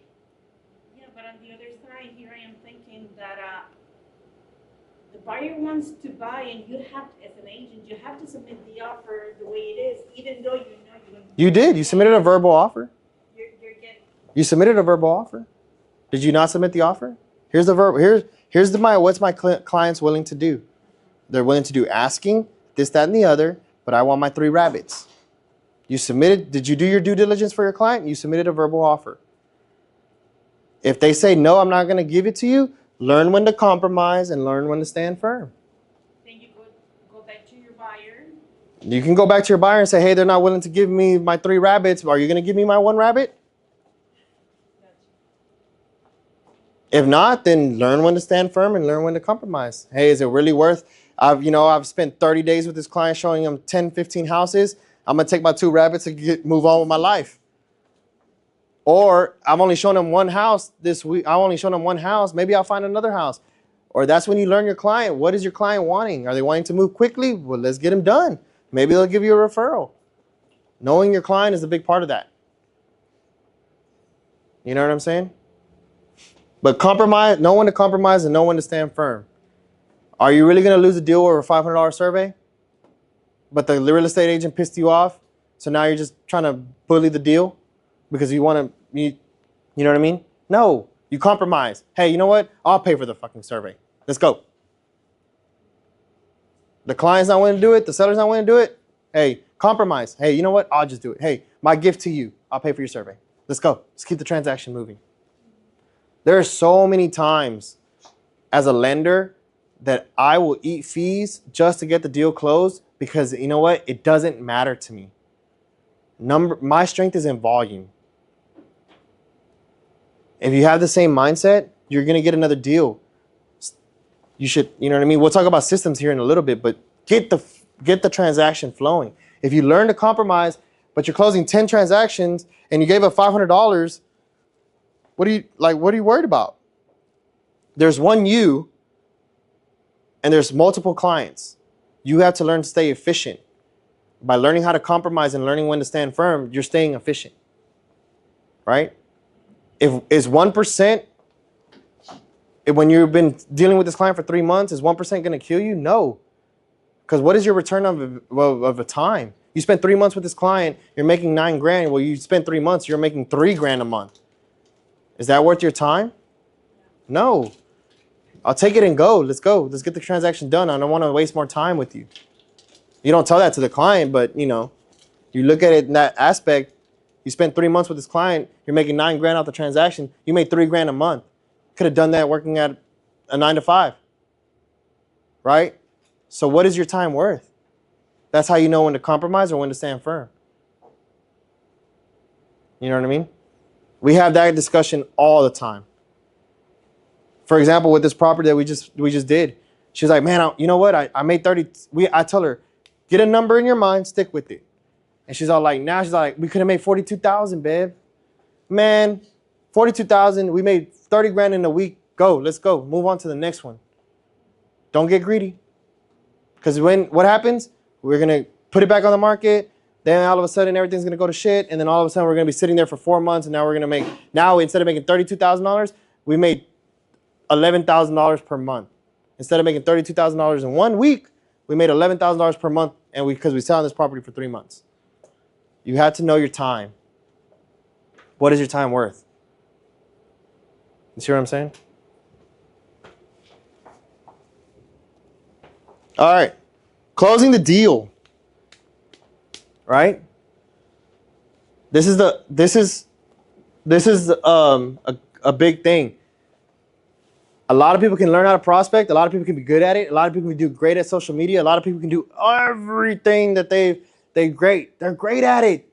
B: Yeah, but on the other side, here I am thinking that the buyer wants to buy, and you have, as an agent, you have to submit the offer the way it is, even though you know you're going to.
A: You did. You submitted a verbal offer.
B: You're getting.
A: You submitted a verbal offer. Did you not submit the offer? Here's the verb. Here's what's my clients willing to do. They're willing to do asking, this, that, and the other, but I want my 3 rabbits. You submitted. Did you do your due diligence for your client? You submitted a verbal offer. If they say, no, I'm not going to give it to you, learn when to compromise and learn when to stand firm.
B: Then you go back to your buyer.
A: You can go back to your buyer and say, hey, they're not willing to give me my 3 rabbits. Are you going to give me my 1 rabbit? If not, then learn when to stand firm and learn when to compromise. Hey, is it really worth? I've spent 30 days with this client showing him 10, 15 houses. I'm going to take my 2 rabbits and move on with my life. Or I've only shown them 1 house this week. I only shown them 1 house. Maybe I'll find another house. Or that's when you learn your client. What is your client wanting? Are they wanting to move quickly? Well, let's get them done. Maybe they'll give you a referral. Knowing your client is a big part of that. You know what I'm saying? But compromise, know when to compromise and know when to stand firm. Are you really going to lose a deal over a $500 survey? But the real estate agent pissed you off, so now you're just trying to bully the deal because you want to, you know what I mean? No, you compromise. Hey, you know what? I'll pay for the fucking survey. Let's go. The client's not willing to do it. The seller's not willing to do it. Hey, compromise. Hey, you know what? I'll just do it. Hey, my gift to you. I'll pay for your survey. Let's go. Let's keep the transaction moving. There are so many times as a lender that I will eat fees just to get the deal closed because you know what? It doesn't matter to me. My strength is in volume. If you have the same mindset, you're going to get another deal. You should, you know what I mean? We'll talk about systems here in a little bit, but get the transaction flowing. If you learn to compromise, but you're closing 10 transactions and you gave up $500, what are you worried about? There's one you, and there's multiple clients. You have to learn to stay efficient. By learning how to compromise and learning when to stand firm, you're staying efficient, right? If is 1%, when you've been dealing with this client for 3 months, is 1% going to kill you? No, because what is your return of a time? You spent 3 months with this client, you're making $9,000. Well, you spent 3 months, you're making $3,000 a month. Is that worth your time? No. I'll take it and go. Let's go. Let's get the transaction done. I don't want to waste more time with you. You don't tell that to the client, but you look at it in that aspect. You spent 3 months with this client. You're making $9,000 off the transaction. You made $3,000 a month. Could have done that working at a 9 to 5, right? So what is your time worth? That's how you know when to compromise or when to stand firm. You know what I mean? We have that discussion all the time. For example, with this property that we just did, she was like, man, you know what? I made 30. I tell her, get a number in your mind, stick with it. And she's all like, now she's like, we could have made 42,000, babe. Man, 42,000. We made 30 grand in a week. Go, let's go. Move on to the next one. Don't get greedy. Because what happens? We're gonna put it back on the market. Then all of a sudden everything's gonna go to shit, and then all of a sudden we're gonna be sitting there for 4 months, and now instead of making $32,000, we made $11,000 per month. Instead of making $32,000 in 1 week, we made $11,000 per month, and because we sat on this property for 3 months. You have to know your time. What is your time worth? You see what I'm saying? All right, closing the deal. Right? This is a big thing. A lot of people can learn how to prospect. A lot of people can be good at it. A lot of people can do great at social media. A lot of people can do everything that they're great. They're great at it.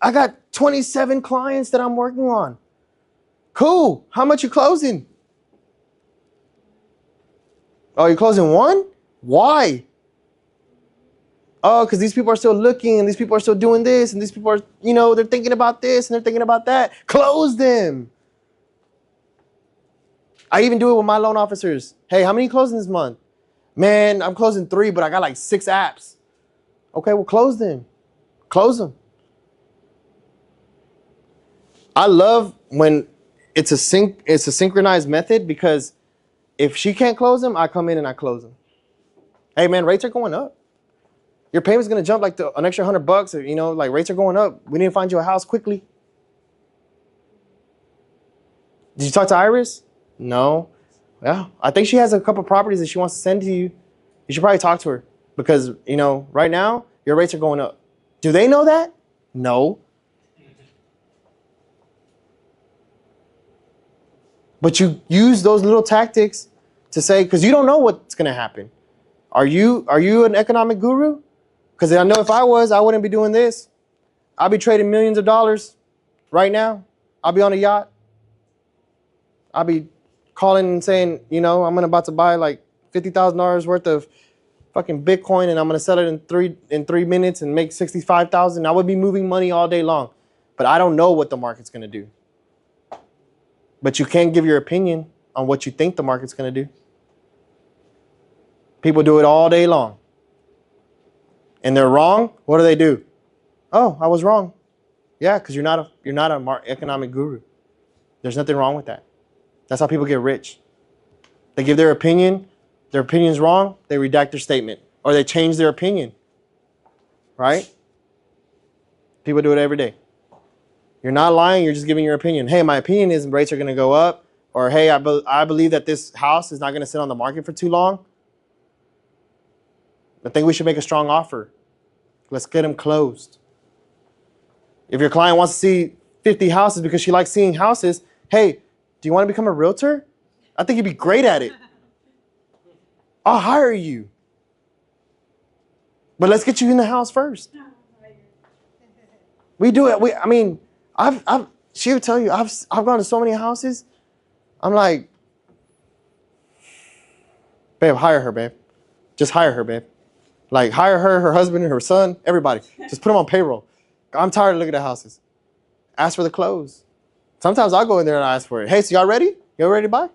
A: I got 27 clients that I'm working on. Cool. How much you closing? Oh, you're closing 1? Why? Oh, because these people are still looking and these people are still doing this and these people are, they're thinking about this and they're thinking about that. Close them. I even do it with my loan officers. Hey, how many you closing this month? Man, I'm closing 3, but I got like 6 apps. Okay, well, close them. Close them. I love when it's a synchronized method, because if she can't close them, I come in and I close them. Hey, man, rates are going up. Your payment's going to jump like an extra $100, or, like rates are going up. We need to find you a house quickly. Did you talk to Iris? No. Yeah, I think she has a couple properties that she wants to send to you. You should probably talk to her because, right now your rates are going up. Do they know that? No. But you use those little tactics to say, because you don't know what's going to happen. Are you an economic guru? Because I know if I was, I wouldn't be doing this. I'll be trading millions of dollars right now. I'll be on a yacht. I'll be calling and saying, I'm about to buy like $50,000 worth of fucking Bitcoin, and I'm gonna sell it in 3 minutes and make 65,000. I would be moving money all day long, but I don't know what the market's gonna do. But you can give your opinion on what you think the market's gonna do. People do it all day long, and they're wrong. What do? Oh, I was wrong. Yeah, because you're not an economic guru. There's nothing wrong with that. That's how people get rich. They give their opinion. Their opinion's wrong. They redact their statement, or they change their opinion. Right? People do it every day. You're not lying. You're just giving your opinion. Hey, my opinion is rates are going to go up. Or, hey, I believe that this house is not going to sit on the market for too long. I think we should make a strong offer. Let's get them closed. If your client wants to see 50 houses because she likes seeing houses, hey, do you want to become a realtor? I think you'd be great at it. I'll hire you. But let's get you in the house first. We do it. She would tell you, I've gone to so many houses. I'm like, babe, hire her, babe. Just hire her, babe. Like, hire her, her husband, and her son, everybody. Just put them on payroll. I'm tired of looking at houses. Ask for the close. Sometimes I'll go in there and ask for it. Hey, so y'all ready? Y'all ready to buy?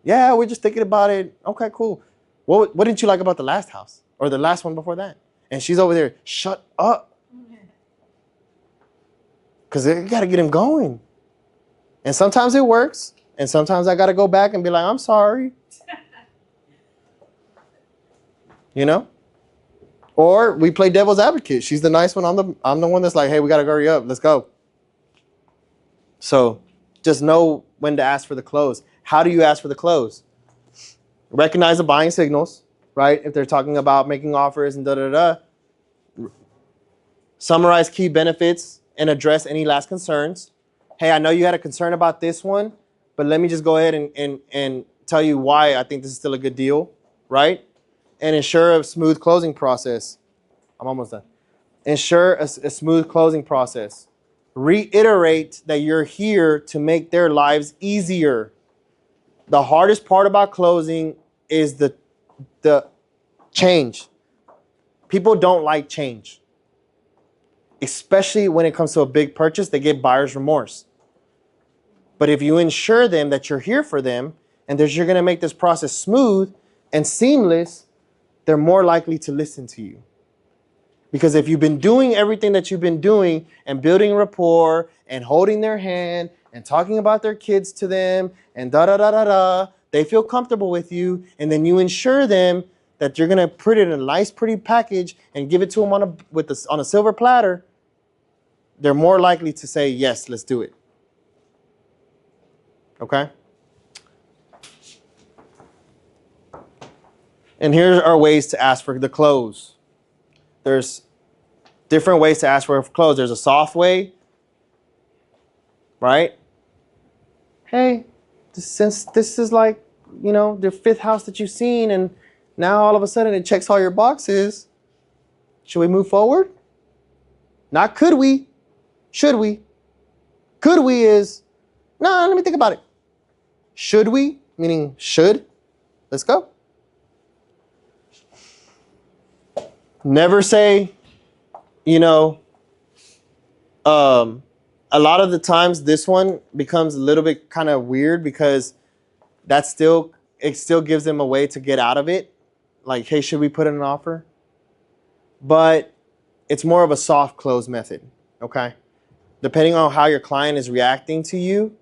A: Yeah, we're just thinking about it. Okay, cool. What didn't you like about the last house? Or the last one before that? And she's over there, shut up. Because they got to get him going. And sometimes it works. And sometimes I got to go back and be like, I'm sorry. Or we play devil's advocate. She's the nice one. I'm the one that's like, hey, we got to hurry up. Let's go. So just know when to ask for the close. How do you ask for the close? Recognize the buying signals, right? If they're talking about making offers and da-da-da. Summarize key benefits and address any last concerns. Hey, I know you had a concern about this one, but let me just go ahead and tell you why I think this is still a good deal, right? And ensure a smooth closing process. I'm almost done. Ensure a smooth closing process. Reiterate that you're here to make their lives easier. The hardest part about closing is the change. People don't like change. Especially when it comes to a big purchase, they get buyer's remorse. But if you ensure them that you're here for them and that you're going to make this process smooth and seamless, they're more likely to listen to you. Because if you've been doing everything that you've been doing and building rapport and holding their hand and talking about their kids to them and da-da-da-da-da, they feel comfortable with you, and then you ensure them that you're going to put it in a nice, pretty package and give it to them on a silver platter, they're more likely to say, yes, let's do it. Okay? And here are ways to ask for the close. There's different ways to ask for a close. There's a soft way, right? Hey, since this is like, the 5th house that you've seen, and now all of a sudden it checks all your boxes, should we move forward? Not could we, should we? Could we is, no, let me think about it. Should we, meaning should, let's go. Never say, you know, a lot of the times this one becomes a little bit kind of weird because it still gives them a way to get out of it. Like, hey, should we put in an offer? But it's more of a soft close method, okay? Depending on how your client is reacting to you,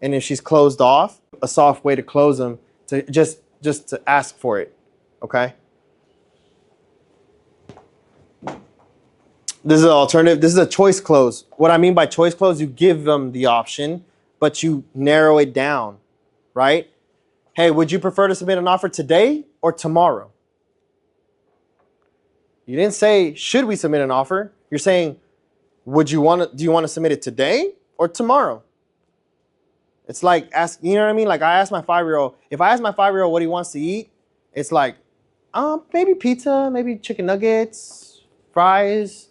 A: and if she's closed off, a soft way to close them to just to ask for it, okay? This is an alternative. This is a choice close. What I mean by choice close, you give them the option, but you narrow it down, right? Hey, would you prefer to submit an offer today or tomorrow? You didn't say, should we submit an offer? You're saying, do you want to submit it today or tomorrow? It's like, you know what I mean? Like I asked my 5-year-old, if I ask my 5-year-old what he wants to eat, it's like, maybe pizza, maybe chicken nuggets, fries,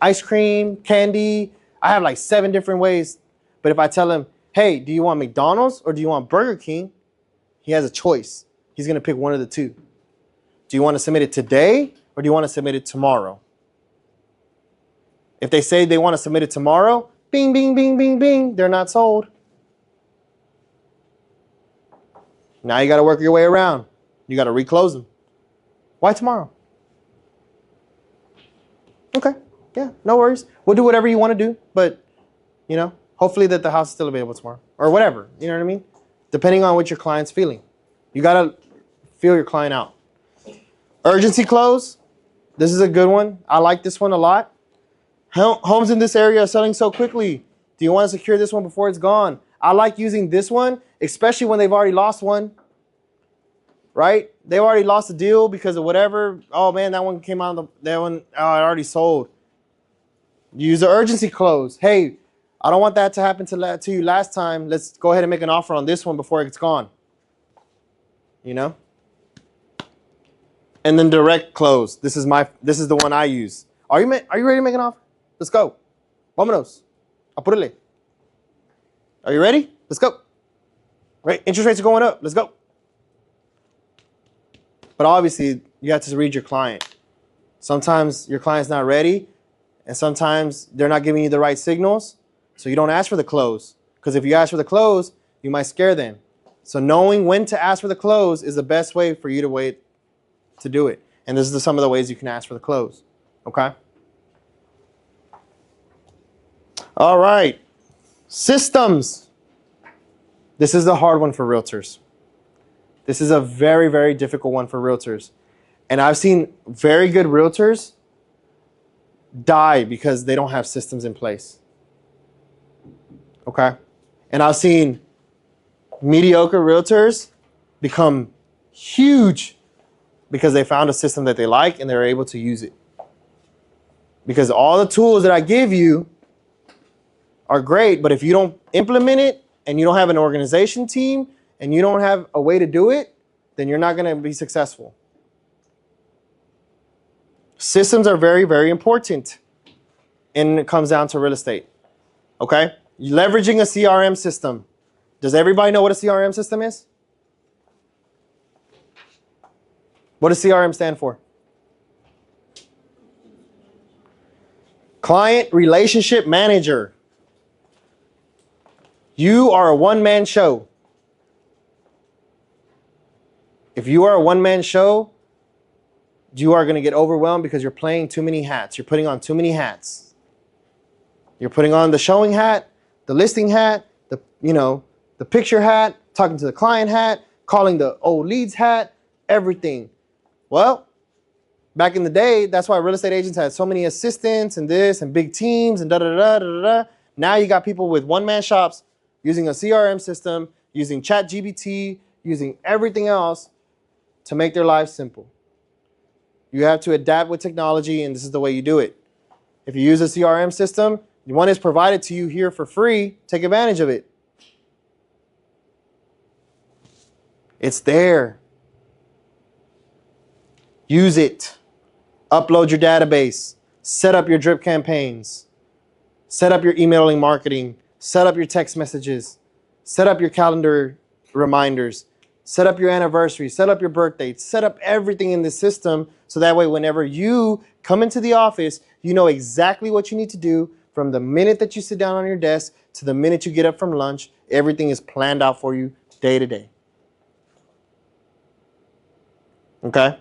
A: ice cream, candy. I have like 7 different ways. But if I tell him, hey, do you want McDonald's or do you want Burger King? He has a choice. He's going to pick one of the two. Do you want to submit it today or do you want to submit it tomorrow? If they say they want to submit it tomorrow, bing, bing, bing, bing, bing, they're not sold. Now you got to work your way around. You got to reclose them. Why tomorrow? Okay. Yeah, no worries. We'll do whatever you want to do, but, hopefully that the house is still available tomorrow or whatever. You know what I mean? Depending on what your client's feeling. You got to feel your client out. Urgency close. This is a good one. I like this one a lot. Homes in this area are selling so quickly. Do you want to secure this one before it's gone? I like using this one, especially when they've already lost one. Right? They already lost a deal because of whatever. Oh, man, that one came out. That one, it already sold. Use the urgency close. Hey, I don't want that to happen to you last time. Let's go ahead and make an offer on this one before it's gone. And then direct close. This is the one I use. Are you ready to make an offer? Let's go. Vámonos. Apúrale. Are you ready? Let's go. Right? Interest rates are going up. Let's go. But obviously, you have to read your client. Sometimes your client's not ready, and sometimes they're not giving you the right signals. So you don't ask for the close. Because if you ask for the close, you might scare them. So knowing when to ask for the close is the best way for you to do it. And this is some of the ways you can ask for the close. Okay? All right. Systems. This is a hard one for realtors. This is a very, very difficult one for realtors. And I've seen very good realtors die because they don't have systems in place. Okay? And I've seen mediocre realtors become huge because they found a system that they like and they're able to use it. Because all the tools that I give you are great, but if you don't implement it and you don't have an organization team and you don't have a way to do it, then you're not going to be successful. Systems are very, very important when it comes down to real estate. Okay? Leveraging a CRM system. Does everybody know what a CRM system is? What does CRM stand for? Client Relationship Manager. You are a one-man show. If you are a one-man show, you are going to get overwhelmed because you're playing too many hats. You're putting on too many hats. You're putting on the showing hat, the listing hat, the picture hat, talking to the client hat, calling the old leads hat, everything. Well, back in the day, that's why real estate agents had so many assistants and this and big teams and da-da-da-da-da-da. Now you got people with one-man shops using a CRM system, using ChatGPT, using everything else to make their lives simple. You have to adapt with technology, and this is the way you do it. If you use a CRM system, one is provided to you here for free. Take advantage of it. It's there. Use it. Upload your database. Set up your drip campaigns. Set up your emailing marketing. Set up your text messages. Set up your calendar reminders. set up your anniversary, set up your birthday, set up everything in the system so that way whenever you come into the office, you know exactly what you need to do from the minute that you sit down on your desk to the minute you get up from lunch. Everything is planned out for you day to day. Okay?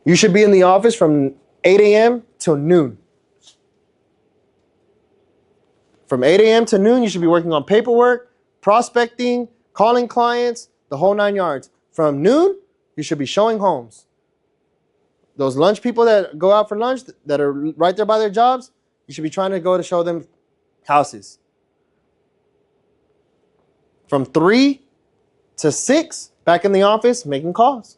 A: You should be in the office from 8 a.m. till noon. From 8 a.m. to noon, you should be working on paperwork, prospecting, calling clients, the whole 9 yards. From noon, you should be showing homes. Those lunch people that go out for lunch that are right there by their jobs, you should be trying to go to show them houses. From 3 to 6, back in the office, making calls.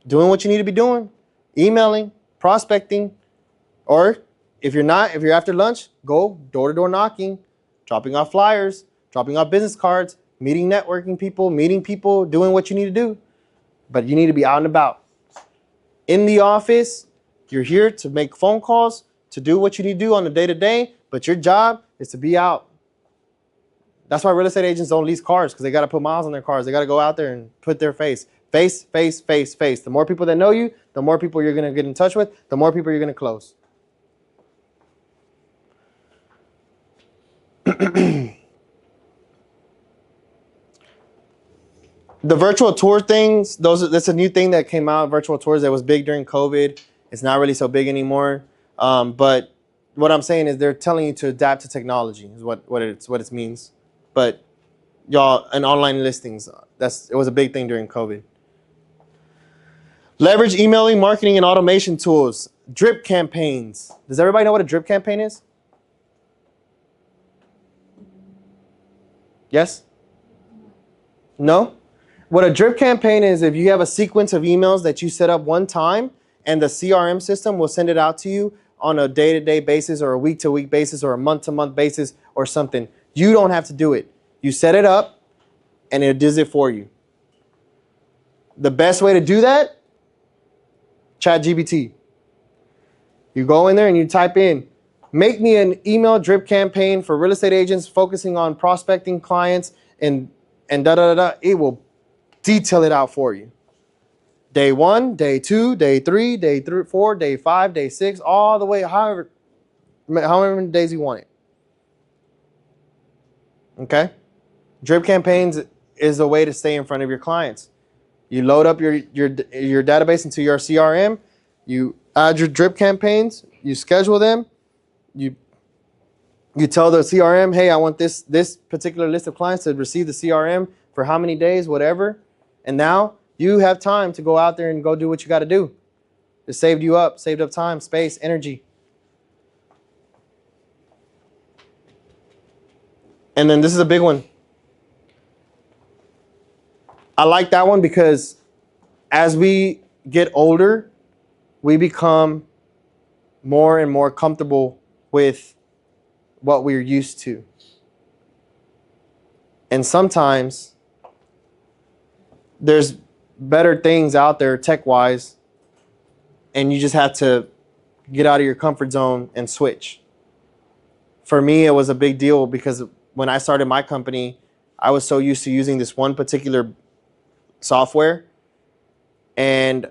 A: Doing what you need to be doing. Emailing, prospecting, or if you're after lunch, go door-to-door knocking, dropping off flyers, dropping off business cards, meeting networking people, meeting people, doing what you need to do. But you need to be out and about. In the office, you're here to make phone calls, to do what you need to do on the day-to-day, but your job is to be out. That's why real estate agents don't lease cars, because they got to put miles on their cars. They got to go out there and put their face. Face, face, face, face. The more people that know you, the more people you're going to get in touch with, the more people you're going to close. The virtual tour things, that's a new thing that came out, virtual tours, that was big during COVID. It's not really so big anymore. But what I'm saying is they're telling you to adapt to technology is what it means. But y'all, and online listings, it was a big thing during COVID. Leverage emailing, marketing, and automation tools. Drip campaigns. Does everybody know what a drip campaign is? Yes? No? What a drip campaign is, if you have a sequence of emails that you set up one time and the CRM system will send it out to you on a day-to-day basis or a week-to-week basis or a month-to-month basis or something. You don't have to do it. You set it up and it does it for you. The best way to do that, ChatGPT. You go in there and you type in, make me an email drip campaign for real estate agents focusing on prospecting clients and da-da-da-da. It will detail it out for you. Day 1, day 2, day 3, day 4, day 5, day 6, all the way, however many days you want it. Okay? Drip campaigns is a way to stay in front of your clients. You load up your database into your CRM. You add your drip campaigns. You schedule them. You tell the CRM, hey, I want this particular list of clients to receive the CRM for how many days, whatever. And now you have time to go out there and go do what you got to do. It saved up time, space, energy. And then this is a big one. I like that one because as we get older, we become more and more comfortable with what we're used to. And sometimes there's better things out there tech-wise, and you just have to get out of your comfort zone and switch. For me, it was a big deal because when I started my company, I was so used to using this one particular software, and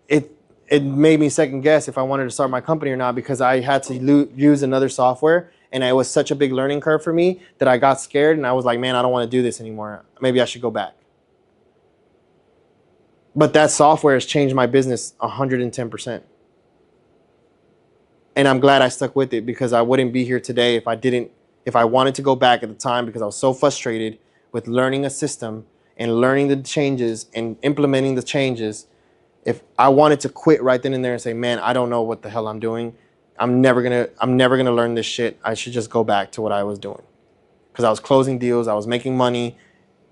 A: it made me second guess if I wanted to start my company or not, because I had to use another software, and it was such a big learning curve for me that I got scared, and I was like, man, I don't want to do this anymore. Maybe I should go back. But that software has changed my business 110%. And I'm glad I stuck with it, because I wouldn't be here today if I wanted to go back at the time, because I was so frustrated with learning a system and learning the changes and implementing the changes. If I wanted to quit right then and there and say, man, I don't know what the hell I'm doing. I'm never gonna learn this shit. I should just go back to what I was doing. Because I was closing deals, I was making money,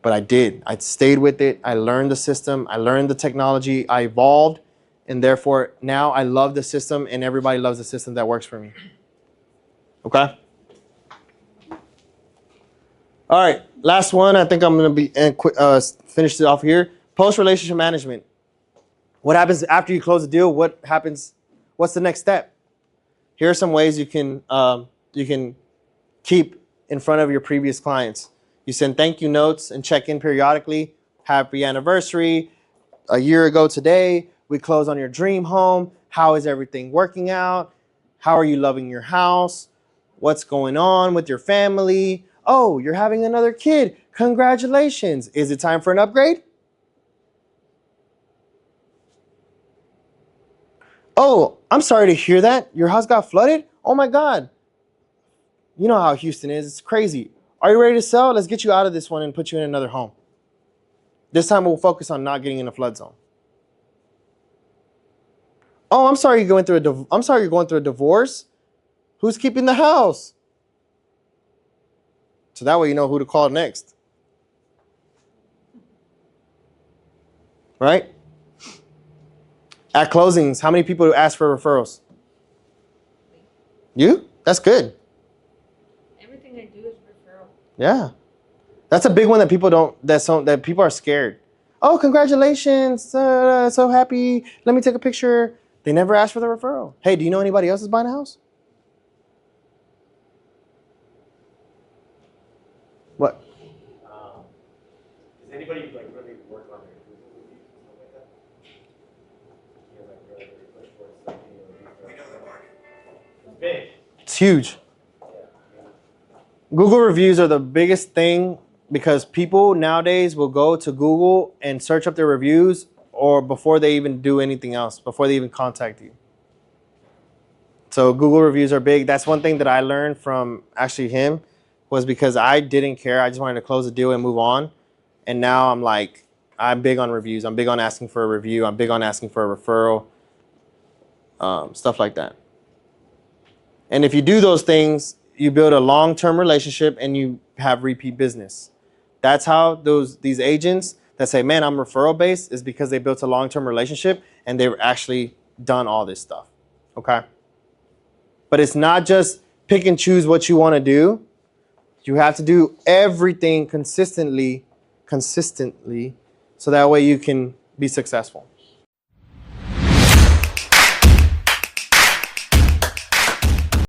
A: but I did. I stayed with it. I learned the system. I learned the technology. I evolved, and therefore now I love the system, and everybody loves the system that works for me. Okay? All right, last one. I think I'm gonna finish it off here. Post-relationship management. What happens after you close the deal? What happens? What's the next step? Here are some ways you can keep in front of your previous clients. You send thank you notes and check in periodically. Happy anniversary. A year ago today, we closed on your dream home. How is everything working out? How are you loving your house? What's going on with your family? Oh, you're having another kid. Congratulations. Is it time for an upgrade? Oh, I'm sorry to hear that. Your house got flooded? Oh my God. You know how Houston is. It's crazy. Are you ready to sell? Let's get you out of this one and put you in another home. This time we'll focus on not getting in a flood zone. Oh, I'm sorry you're going through a divorce. Who's keeping the house? So that way you know who to call next. Right? At closings, how many people ask for referrals? You? That's good.
B: Everything I do is referral.
A: Yeah. That's a big one that that people are scared. Oh, congratulations. So happy. Let me take a picture. They never ask for the referral. Hey, do you know anybody else is buying a house? What?
C: Does anybody really work on their Google reviews and stuff like that? You really push for something. It's big.
A: It's huge. Google reviews are the biggest thing because people nowadays will go to Google and search up their reviews or before they even do anything else, before they even contact you. So Google reviews are big. That's one thing that I learned from actually him was because I didn't care. I just wanted to close the deal and move on. And now I'm big on reviews. I'm big on asking for a review. I'm big on asking for a referral, stuff like that. And if you do those things, you build a long-term relationship and you have repeat business. That's how these agents that say, man, I'm referral based is because they built a long-term relationship and they've actually done all this stuff. Okay. But it's not just pick and choose what you want to do. You have to do everything consistently, so that way you can be successful.